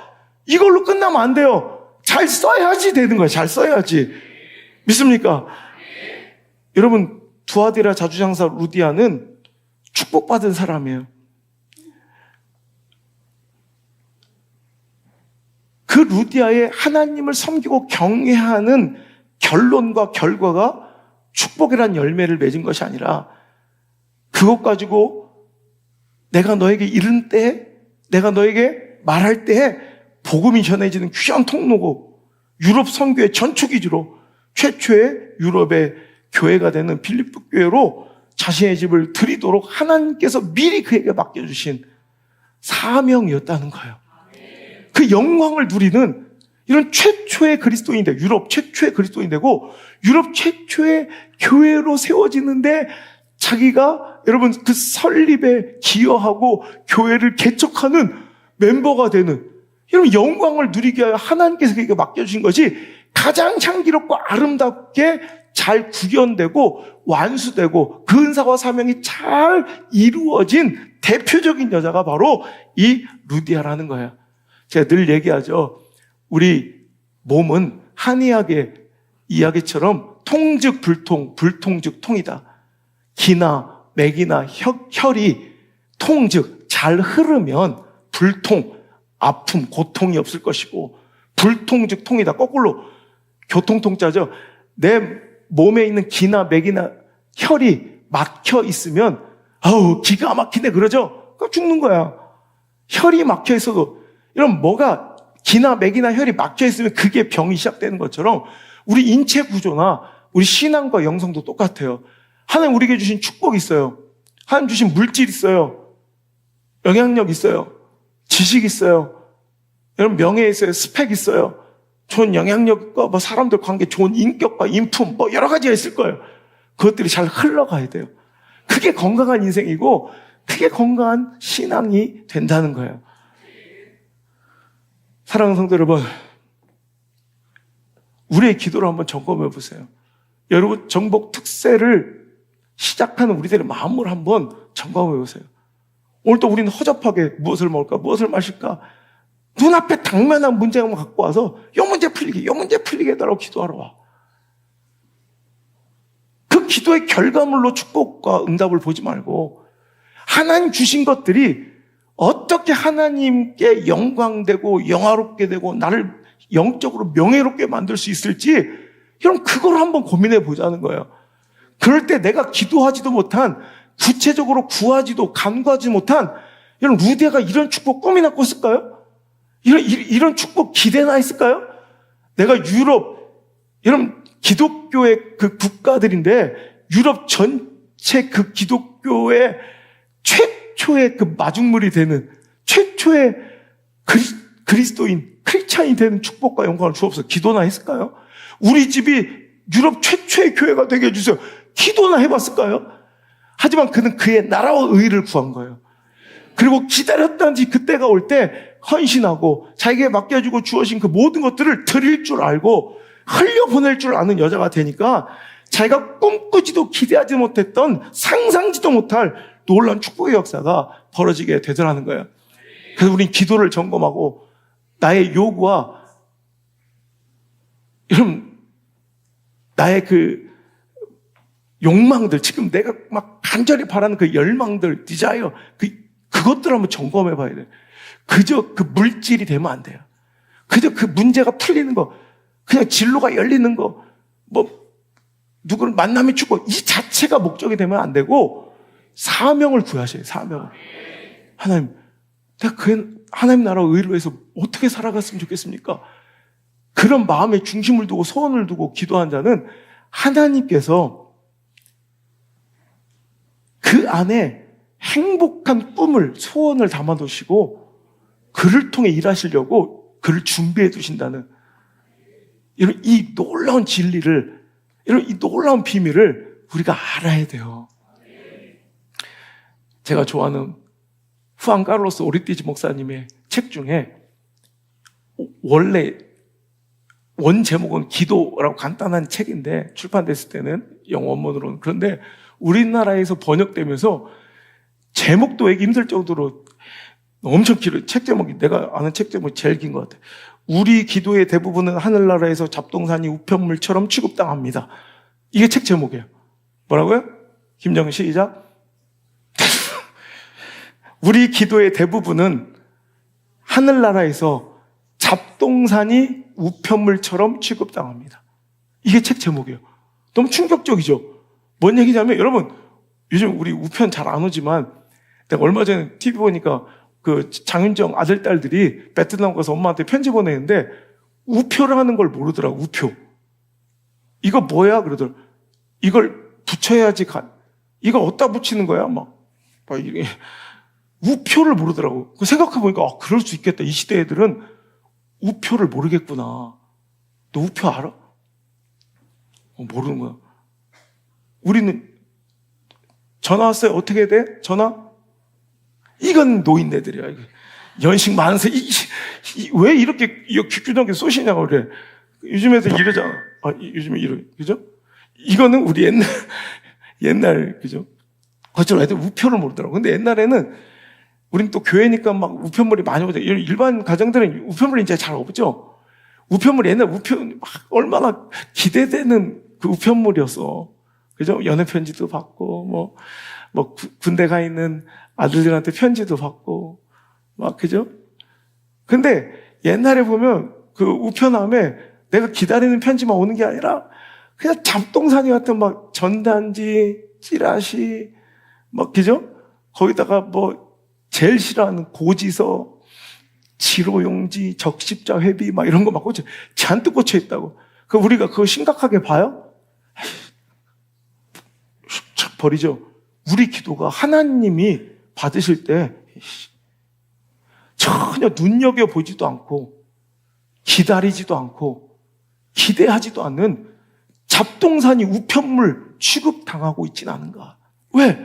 이걸로 끝나면 안 돼요. 잘 써야지 되는 거예요. 잘 써야지. 믿습니까? 여러분 두아디라 자주장사 루디아는 축복받은 사람이에요. 그 루디아의 하나님을 섬기고 경외하는 결론과 결과가 축복이란 열매를 맺은 것이 아니라 그것 가지고 내가 너에게 이른 때에 내가 너에게 말할 때에 복음이 전해지는 귀한 통로고 유럽 선교의 전초기지로 최초의 유럽의 교회가 되는 빌립보 교회로 자신의 집을 드리도록 하나님께서 미리 그에게 맡겨주신 사명이었다는 거예요. 그 영광을 누리는 이런 최초의 그리스도인이 되고 유럽 최초의 그리스도인이 되고 유럽 최초의 교회로 세워지는데 자기가 여러분 그 설립에 기여하고 교회를 개척하는 멤버가 되는 이런 영광을 누리게 하여 하나님께서 그에게 맡겨주신 것이 가장 향기롭고 아름답게 잘 구현되고 완수되고 그 은사와 사명이 잘 이루어진 대표적인 여자가 바로 이 루디아라는 거예요. 제가 늘 얘기하죠. 우리 몸은 한의학의 이야기처럼 통즉 불통, 불통즉 통이다. 기나 맥이나 혈이 통즉 잘 흐르면 불통, 아픔, 고통이 없을 것이고 불통즉 통이다. 거꾸로 교통통자죠. 내 몸에 있는 기나 맥이나 혈이 막혀 있으면 아우 기가 막히네 그러죠. 그럼 죽는 거야. 혈이 막혀 있어도 이런 뭐가 기나 맥이나 혈이 막혀 있으면 그게 병이 시작되는 것처럼 우리 인체 구조나 우리 신앙과 영성도 똑같아요. 하나님 우리에게 주신 축복이 있어요. 하나님 주신 물질 있어요. 영향력 있어요. 지식 있어요. 여러분 명예 있어요. 스펙 있어요. 좋은 영향력과 사람들 관계, 좋은 인격과 인품 여러 가지가 있을 거예요. 그것들이 잘 흘러가야 돼요. 그게 건강한 인생이고 그게 건강한 신앙이 된다는 거예요. 사랑하는 성도 여러분, 우리의 기도를 한번 점검해 보세요. 여러분 정복 특세를 시작하는 우리들의 마음을 한번 점검해 보세요. 오늘도 우리는 허접하게 무엇을 먹을까, 무엇을 마실까 눈앞에 당면한 문제만 갖고 와서 이 문제 풀리게, 이 문제 풀리게 해달라고 기도하러 와. 그 기도의 결과물로 축복과 응답을 보지 말고 하나님 주신 것들이 어떻게 하나님께 영광되고 영화롭게 되고 나를 영적으로 명예롭게 만들 수 있을지 여러분 그걸 한번 고민해 보자는 거예요. 그럴 때 내가 기도하지도 못한 구체적으로 구하지도 간구하지 못한 여러분 루디아가 이런 축복 꿈이나 꿨을까요? 이런 축복 기대나 했을까요? 내가 여러분 기독교의 그 국가들인데 유럽 전체 그 기독교의 최초의 그 마중물이 되는 최초의 그리스도인 크리스찬이 되는 축복과 영광을 주옵소서. 기도나 했을까요? 우리 집이 유럽 최초의 교회가 되게 해주세요. 기도나 해봤을까요? 하지만 그는 그의 나라와 의를 구한 거예요. 그리고 기다렸다는지 그때가 올 때 헌신하고 자기에게 맡겨주고 주어진 그 모든 것들을 드릴 줄 알고 흘려보낼 줄 아는 여자가 되니까 자기가 꿈꾸지도 기대하지 못했던 상상지도 못할 놀라운 축복의 역사가 벌어지게 되더라는 거예요. 그래서 우린 기도를 점검하고 나의 요구와 여러분 나의 그 욕망들, 지금 내가 막 간절히 바라는 그 열망들, 디자이어, 그것들을 한번 점검해 봐야 돼요. 그저 그 물질이 되면 안 돼요. 그저 그 문제가 풀리는 거, 그냥 진로가 열리는 거, 누구를 만남의 축복, 이 자체가 목적이 되면 안 되고, 사명을 구하셔야 돼요, 사명을. 하나님, 내가 하나님 나라 의를 위해서 어떻게 살아갔으면 좋겠습니까? 그런 마음의 중심을 두고 소원을 두고 기도한 자는 하나님께서 그 안에 행복한 꿈을, 소원을 담아두시고 그를 통해 일하시려고 그를 준비해 두신다는 이런 이 놀라운 진리를, 이런 이 놀라운 비밀을 우리가 알아야 돼요. 제가 좋아하는 후안 카를로스 오리띠지 목사님의 책 중에 원래 원 제목은 기도라고 간단한 책인데 출판됐을 때는 영어 원문으로는, 그런데 우리나라에서 번역되면서 제목도 읽기 힘들 정도로 엄청 길어요. 책 제목이, 내가 아는 책 제목이 제일 긴 것 같아요. 우리 기도의 대부분은 하늘나라에서 잡동사니 우편물처럼 취급당합니다. 이게 책 제목이에요. 뭐라고요? 김정은 시작. 우리 기도의 대부분은 하늘나라에서 잡동사니 우편물처럼 취급당합니다. 이게 책 제목이에요. 너무 충격적이죠? 뭔 얘기냐면, 여러분, 요즘 우리 우편 잘 안 오지만, 내가 얼마 전에 TV 보니까 그 장윤정 아들, 딸들이 베트남 가서 엄마한테 편지 보내는데, 우표를 하는 걸 모르더라고, 우표. 이거 뭐야? 그러더라고. 이걸 붙여야지, 이걸 어디다 붙이는 거야? 막 이게. 우표를 모르더라고. 생각해보니까, 그럴 수 있겠다. 이 시대 애들은 우표를 모르겠구나. 너 우표 알아? 모르는 거야. 우리는 전화 왔어요. 어떻게 돼? 전화? 이건 노인네들이야. 연식 많으세요. 왜 이렇게 규정하게 쏘시냐고 그래. 요즘 애들 이러잖아. 요즘에 이러, 그죠? 이거는 우리 옛날, 그죠? 그것처럼 애들 우표를 모르더라고. 근데 옛날에는 우린 또 교회니까 막 우편물이 많이 오죠. 일반 가정들은 우편물이 이제 잘 없죠. 우편물이 옛날 우편 얼마나 기대되는 그 우편물이었어. 그죠? 연애 편지도 받고, 군대 가 있는 아들들한테 편지도 받고, 그죠? 근데 옛날에 보면 그 우편함에 내가 기다리는 편지만 오는 게 아니라 그냥 잡동사니 같은 전단지, 찌라시, 그죠? 거기다가 제일 싫어하는 고지서, 지로용지, 적십자 회비, 이런 거 잔뜩 꽂혀 있다고. 우리가 그거 심각하게 봐요? 버리죠. 우리 기도가 하나님이 받으실 때 전혀 눈여겨보지도 않고 기다리지도 않고 기대하지도 않는 잡동사니 우편물 취급당하고 있지는 않은가. 왜?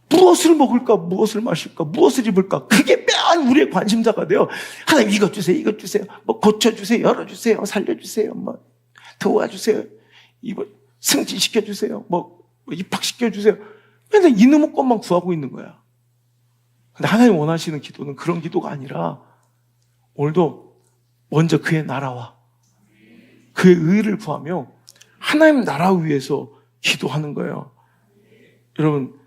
무엇을 먹을까? 무엇을 마실까? 무엇을 입을까? 그게 매일 우리의 관심사가 돼요. 하나님 이것 주세요. 이것 주세요. 고쳐주세요. 열어주세요. 살려주세요. 도와주세요. 승진시켜주세요. 입학시켜주세요. 맨날 이놈의 것만 구하고 있는 거야. 근데 하나님 원하시는 기도는 그런 기도가 아니라 오늘도 먼저 그의 나라와 그의 의를 구하며 하나님 나라 위해서 기도하는 거예요. 여러분,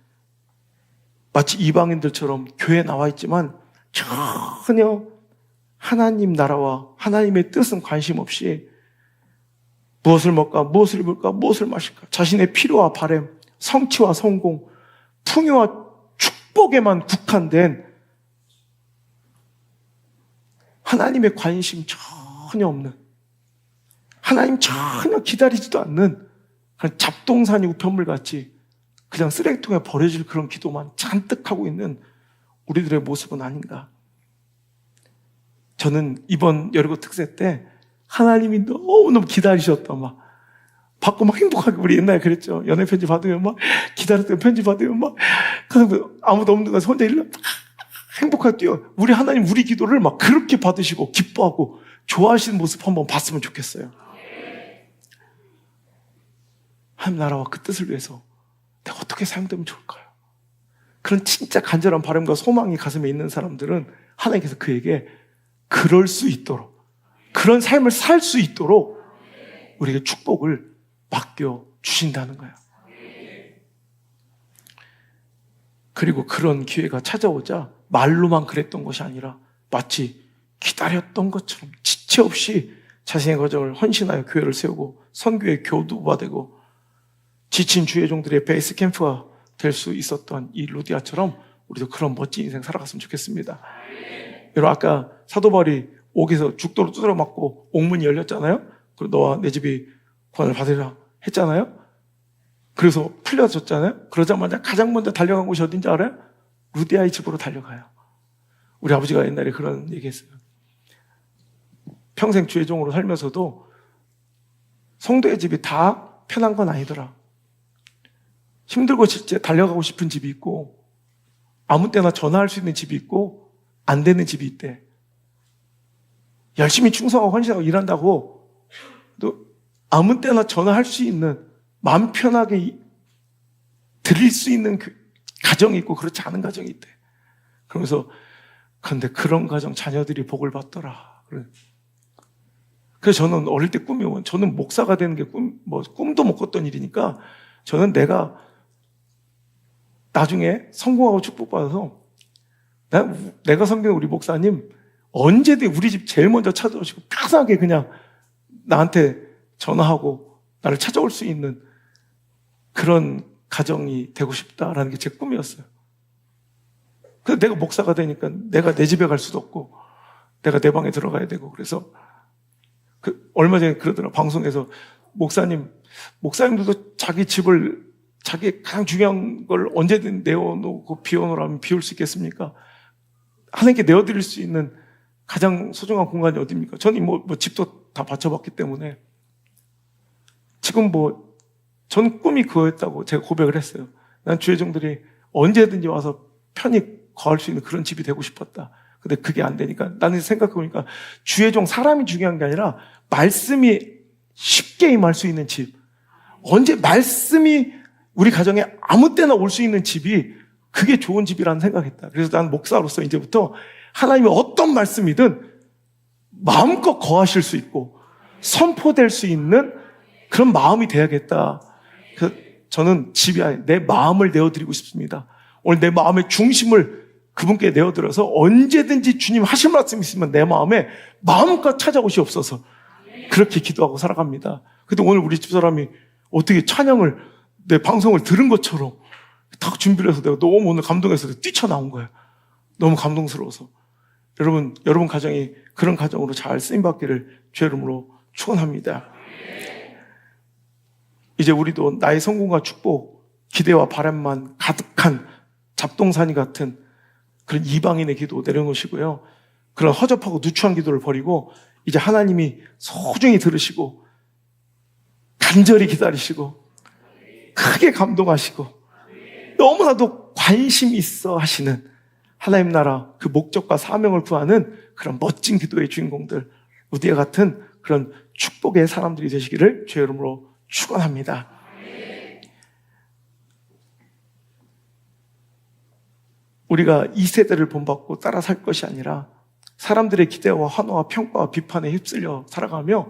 마치 이방인들처럼 교회에 나와 있지만 전혀 하나님 나라와 하나님의 뜻은 관심 없이 무엇을 먹을까, 무엇을 입을까, 무엇을 마실까, 자신의 필요와 바램, 성취와 성공, 풍요와 축복에만 국한된 하나님의 관심 전혀 없는, 하나님 전혀 기다리지도 않는 그런 잡동사니 우편물같이 그냥 쓰레기통에 버려질 그런 기도만 잔뜩 하고 있는 우리들의 모습은 아닌가. 저는 이번 여리고 특세 때 하나님이 너무너무 기다리셨다. 막 받고 막 행복하게, 우리 옛날에 그랬죠. 연애 편지 받으면 막 기다렸던 편지 받으면 막 아무도 없는 곳에서 혼자 일로 행복하게 뛰어. 우리 하나님 우리 기도를 막 그렇게 받으시고 기뻐하고 좋아하시는 모습 한번 봤으면 좋겠어요. 하나님 나라와 그 뜻을 위해서 내가 어떻게 사용되면 좋을까요? 그런 진짜 간절한 바람과 소망이 가슴에 있는 사람들은 하나님께서 그에게 그럴 수 있도록, 그런 삶을 살 수 있도록 우리에게 축복을 맡겨 주신다는 거예요. 그리고 그런 기회가 찾아오자 말로만 그랬던 것이 아니라 마치 기다렸던 것처럼 지체 없이 자신의 과정을 헌신하여 교회를 세우고 선교의 교두가 되고 지친 주의 종들의 베이스 캠프가 될 수 있었던 이 루디아처럼 우리도 그런 멋진 인생 살아갔으면 좋겠습니다. 여러분, 아까 사도 바울이 옥에서 죽도록 두드려 맞고 옥문이 열렸잖아요. 그리고 너와 내 집이 구원을 받으라 했잖아요. 그래서 풀려졌잖아요. 그러자마자 가장 먼저 달려간 곳이 어딘지 알아요? 루디아의 집으로 달려가요. 우리 아버지가 옛날에 그런 얘기했어요. 평생 주의 종으로 살면서도 성도의 집이 다 편한 건 아니더라. 힘들고 실제 달려가고 싶은 집이 있고 아무 때나 전화할 수 있는 집이 있고 안 되는 집이 있대. 열심히 충성하고 헌신하고 일한다고 또 아무 때나 전화할 수 있는, 마음 편하게 드릴 수 있는 가정이 있고 그렇지 않은 가정이 있대. 그러면서 그런데 그런 가정 자녀들이 복을 받더라. 그래서 저는 어릴 때 저는 목사가 되는 게 꿈도 못 꿨던 일이니까 저는 내가 나중에 성공하고 축복받아서 내가 섬기는 우리 목사님 언제든 우리 집 제일 먼저 찾아오시고 편하게 그냥 나한테 전화하고 나를 찾아올 수 있는 그런 가정이 되고 싶다라는 게 제 꿈이었어요. 그래서 내가 목사가 되니까 내가 내 집에 갈 수도 없고 내가 내 방에 들어가야 되고, 그래서 얼마 전에 그러더라, 방송에서 목사님들도 자기 집을, 자기 가장 중요한 걸 언제든 내어놓고 비워놓으라면 비울 수 있겠습니까? 하나님께 내어드릴 수 있는 가장 소중한 공간이 어디입니까? 저는 집도 다 바쳐봤기 때문에 지금 전 꿈이 그거였다고 제가 고백을 했어요. 난 주의 종들이 언제든지 와서 편히 거할 수 있는 그런 집이 되고 싶었다. 근데 그게 안 되니까 나는 생각해보니까 주의 종 사람이 중요한 게 아니라 말씀이 쉽게 임할 수 있는 집, 언제 말씀이 우리 가정에 아무 때나 올 수 있는 집이, 그게 좋은 집이라는 생각했다. 그래서 난 목사로서 이제부터 하나님의 어떤 말씀이든 마음껏 거하실 수 있고 선포될 수 있는 그런 마음이 돼야겠다. 그래서 저는 집이 아닌 내 마음을 내어드리고 싶습니다. 오늘 내 마음의 중심을 그분께 내어드려서 언제든지 주님 하실 말씀 있으면 내 마음에 마음껏 찾아오시옵소서. 그렇게 기도하고 살아갑니다. 근데 오늘 우리 집사람이 어떻게 찬양을, 내 방송을 들은 것처럼 딱 준비를 해서 내가 너무 오늘 감동해서 뛰쳐나온 거예요. 너무 감동스러워서. 여러분 가정이 그런 가정으로 잘 쓰임받기를 주의 이름으로 축원합니다. 이제 우리도 나의 성공과 축복, 기대와 바람만 가득한 잡동사니 같은 그런 이방인의 기도 내려놓으시고요. 그런 허접하고 누추한 기도를 버리고 이제 하나님이 소중히 들으시고 간절히 기다리시고 크게 감동하시고 너무나도 관심 있어 하시는 하나님 나라 그 목적과 사명을 구하는 그런 멋진 기도의 주인공들, 루디아 같은 그런 축복의 사람들이 되시기를 주의 이름으로 축원합니다. 우리가 이 세대를 본받고 따라 살 것이 아니라 사람들의 기대와 환호와 평가와 비판에 휩쓸려 살아가며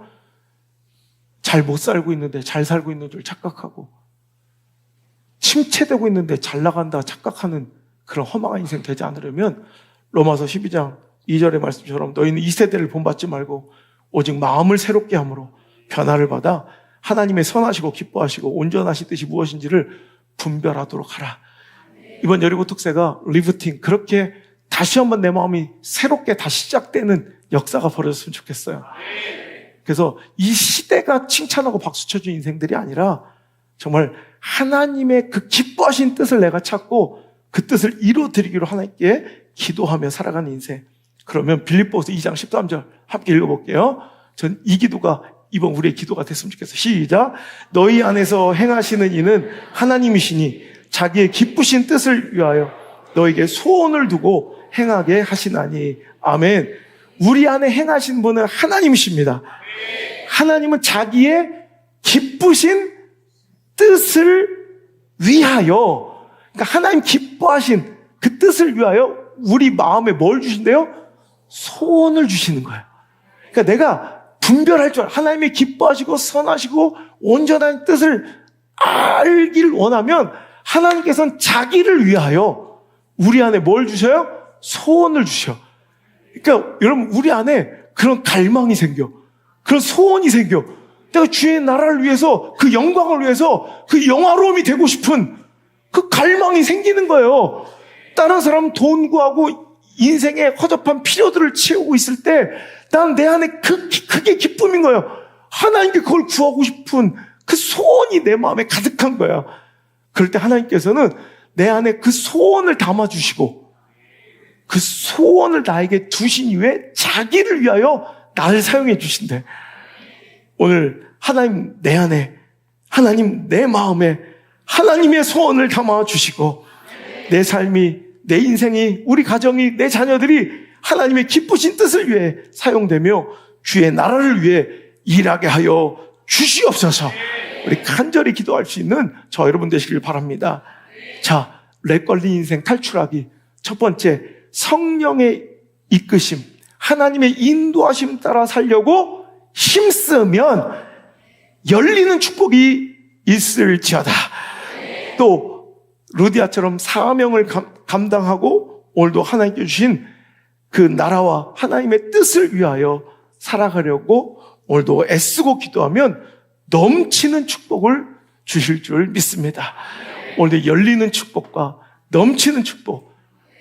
잘 못 살고 있는데 잘 살고 있는 줄 착각하고 침체되고 있는데 잘 나간다 착각하는 그런 허망한 인생 되지 않으려면 로마서 12장 2절의 말씀처럼 너희는 이 세대를 본받지 말고 오직 마음을 새롭게 함으로 변화를 받아 하나님의 선하시고 기뻐하시고 온전하신 뜻이 무엇인지를 분별하도록 하라. 이번 여리고 특세가 리프팅, 그렇게 다시 한번 내 마음이 새롭게 다시 시작되는 역사가 벌어졌으면 좋겠어요. 그래서 이 시대가 칭찬하고 박수 쳐준 인생들이 아니라 정말 하나님의 그 기뻐하신 뜻을 내가 찾고 그 뜻을 이루어드리기로 하나님께 기도하며 살아가는 인생. 그러면 빌립보서 2장 13절 함께 읽어볼게요. 전 이 기도가 이번 우리의 기도가 됐으면 좋겠어요. 시작. 너희 안에서 행하시는 이는 하나님이시니 자기의 기쁘신 뜻을 위하여 너에게 소원을 두고 행하게 하시나니. 아멘. 우리 안에 행하신 분은 하나님이십니다. 하나님은 자기의 기쁘신 뜻을 위하여, 그러니까 하나님 기뻐하신 그 뜻을 위하여 우리 마음에 뭘 주신대요? 소원을 주시는 거예요. 그러니까 내가 분별할 줄 알아. 하나님이 기뻐하시고 선하시고 온전한 뜻을 알길 원하면 하나님께서는 자기를 위하여 우리 안에 뭘 주셔요? 소원을 주셔. 그러니까 여러분, 우리 안에 그런 갈망이 생겨. 그런 소원이 생겨. 내가 주의 나라를 위해서, 그 영광을 위해서, 그 영화로움이 되고 싶은 그 갈망이 생기는 거예요. 다른 사람은 돈 구하고 인생의 허접한 필요들을 채우고 있을 때 난 내 안에 그게 기쁨인 거예요. 하나님께 그걸 구하고 싶은 그 소원이 내 마음에 가득한 거야. 그럴 때 하나님께서는 내 안에 그 소원을 담아주시고 그 소원을 나에게 두신 이후에 자기를 위하여 나를 사용해 주신대. 오늘 하나님 내 안에, 하나님 내 마음에 하나님의 소원을 담아주시고 내 삶이, 내 인생이, 우리 가정이, 내 자녀들이 하나님의 기쁘신 뜻을 위해 사용되며 주의 나라를 위해 일하게 하여 주시옵소서. 우리 간절히 기도할 수 있는 저 여러분 되시길 바랍니다. 자, 렉 걸린 인생 탈출하기. 첫 번째, 성령의 이끄심, 하나님의 인도하심 따라 살려고 힘쓰면 열리는 축복이 있을지어다. 또 루디아처럼 사명을 감당하고 오늘도 하나님께 주신 그 나라와 하나님의 뜻을 위하여 살아가려고 오늘도 애쓰고 기도하면 넘치는 축복을 주실 줄 믿습니다. 오늘도 열리는 축복과 넘치는 축복,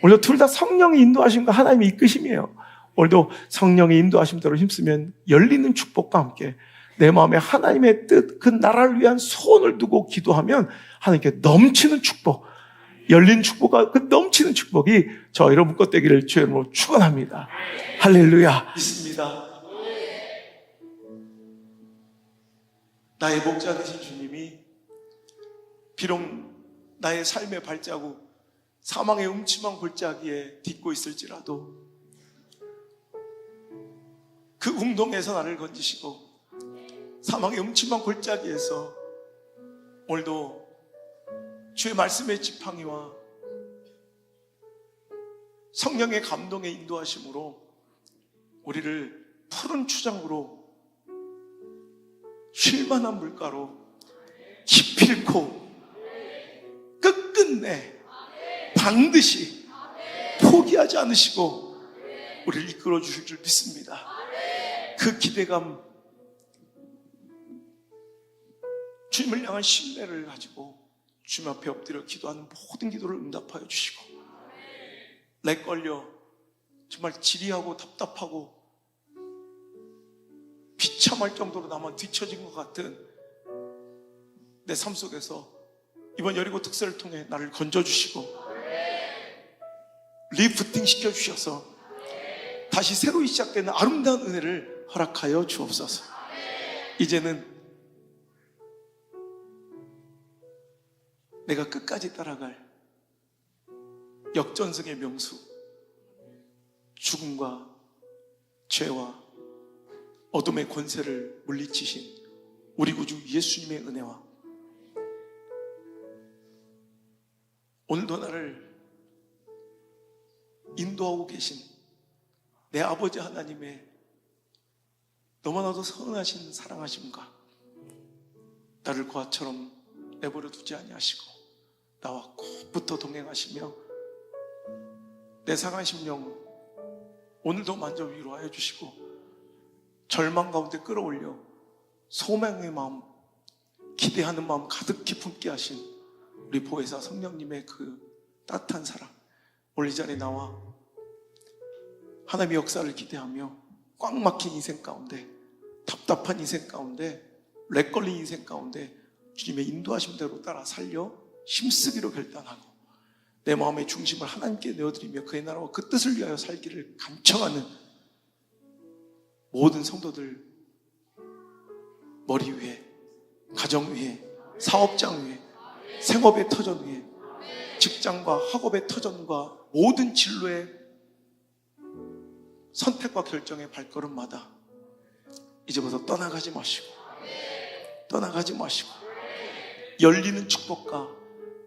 오늘도 둘 다 성령의 인도하심과 하나님의 이끄심이에요. 오늘도 성령의 인도하심대로 힘쓰면 열리는 축복과 함께 내 마음에 하나님의 뜻, 그 나라를 위한 소원을 두고 기도하면 하나님께 넘치는 축복, 열린 축복과 그 넘치는 축복이 저 여러분 것 되기를 주의 이름으로 축원합니다. 할렐루야. 믿습니다. 나의 목자 되신 주님이 비록 나의 삶의 발자국, 사망의 음침한 골짜기에 딛고 있을지라도 그 운동에서 나를 건지시고 사망의 음침한 골짜기에서 오늘도 주의 말씀의 지팡이와 성령의 감동의 인도하심으로 우리를 푸른 추장으로 쉴만한 물가로 기필코 끝끝내 반드시 포기하지 않으시고 우리를 이끌어 주실 줄 믿습니다. 그 기대감, 주님을 향한 신뢰를 가지고 주님 앞에 엎드려 기도하는 모든 기도를 응답하여 주시고, 렉 걸려 정말 지리하고 답답하고 비참할 정도로 나만 뒤처진 것 같은 내 삶 속에서 이번 여리고 특세를 통해 나를 건져주시고 리프팅 시켜주셔서 다시 새로 시작되는 아름다운 은혜를 허락하여 주옵소서. 이제는 내가 끝까지 따라갈 역전승의 명수, 죽음과 죄와 어둠의 권세를 물리치신 우리 구주 예수님의 은혜와 오늘도 나를 인도하고 계신 내 아버지 하나님의 너무나도 선하신 사랑하심과 나를 고아처럼 내버려 두지 아니하시고 나와 곱부터 동행하시며 내 상한 심령 오늘도 만져 위로하여 주시고 절망 가운데 끌어올려 소망의 마음, 기대하는 마음 가득히 품게 하신 우리 보혜사 성령님의 그 따뜻한 사랑, 오늘 이 자리에 나와 하나님의 역사를 기대하며 꽉 막힌 인생 가운데, 답답한 인생 가운데, 렉 걸린 인생 가운데 주님의 인도하심대로 따라 살려 힘쓰기로 결단하고 내 마음의 중심을 하나님께 내어드리며 그의 나라와 그 뜻을 위하여 살기를 간청하는 모든 성도들 머리 위에, 가정 위에, 사업장 위에, 생업의 터전 위에, 직장과 학업의 터전과 모든 진로의 선택과 결정의 발걸음마다 이제부터 떠나가지 마시고 열리는 축복과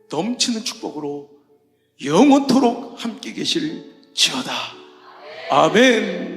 넘치는 축복으로 영원토록 함께 계실지어다. 아멘.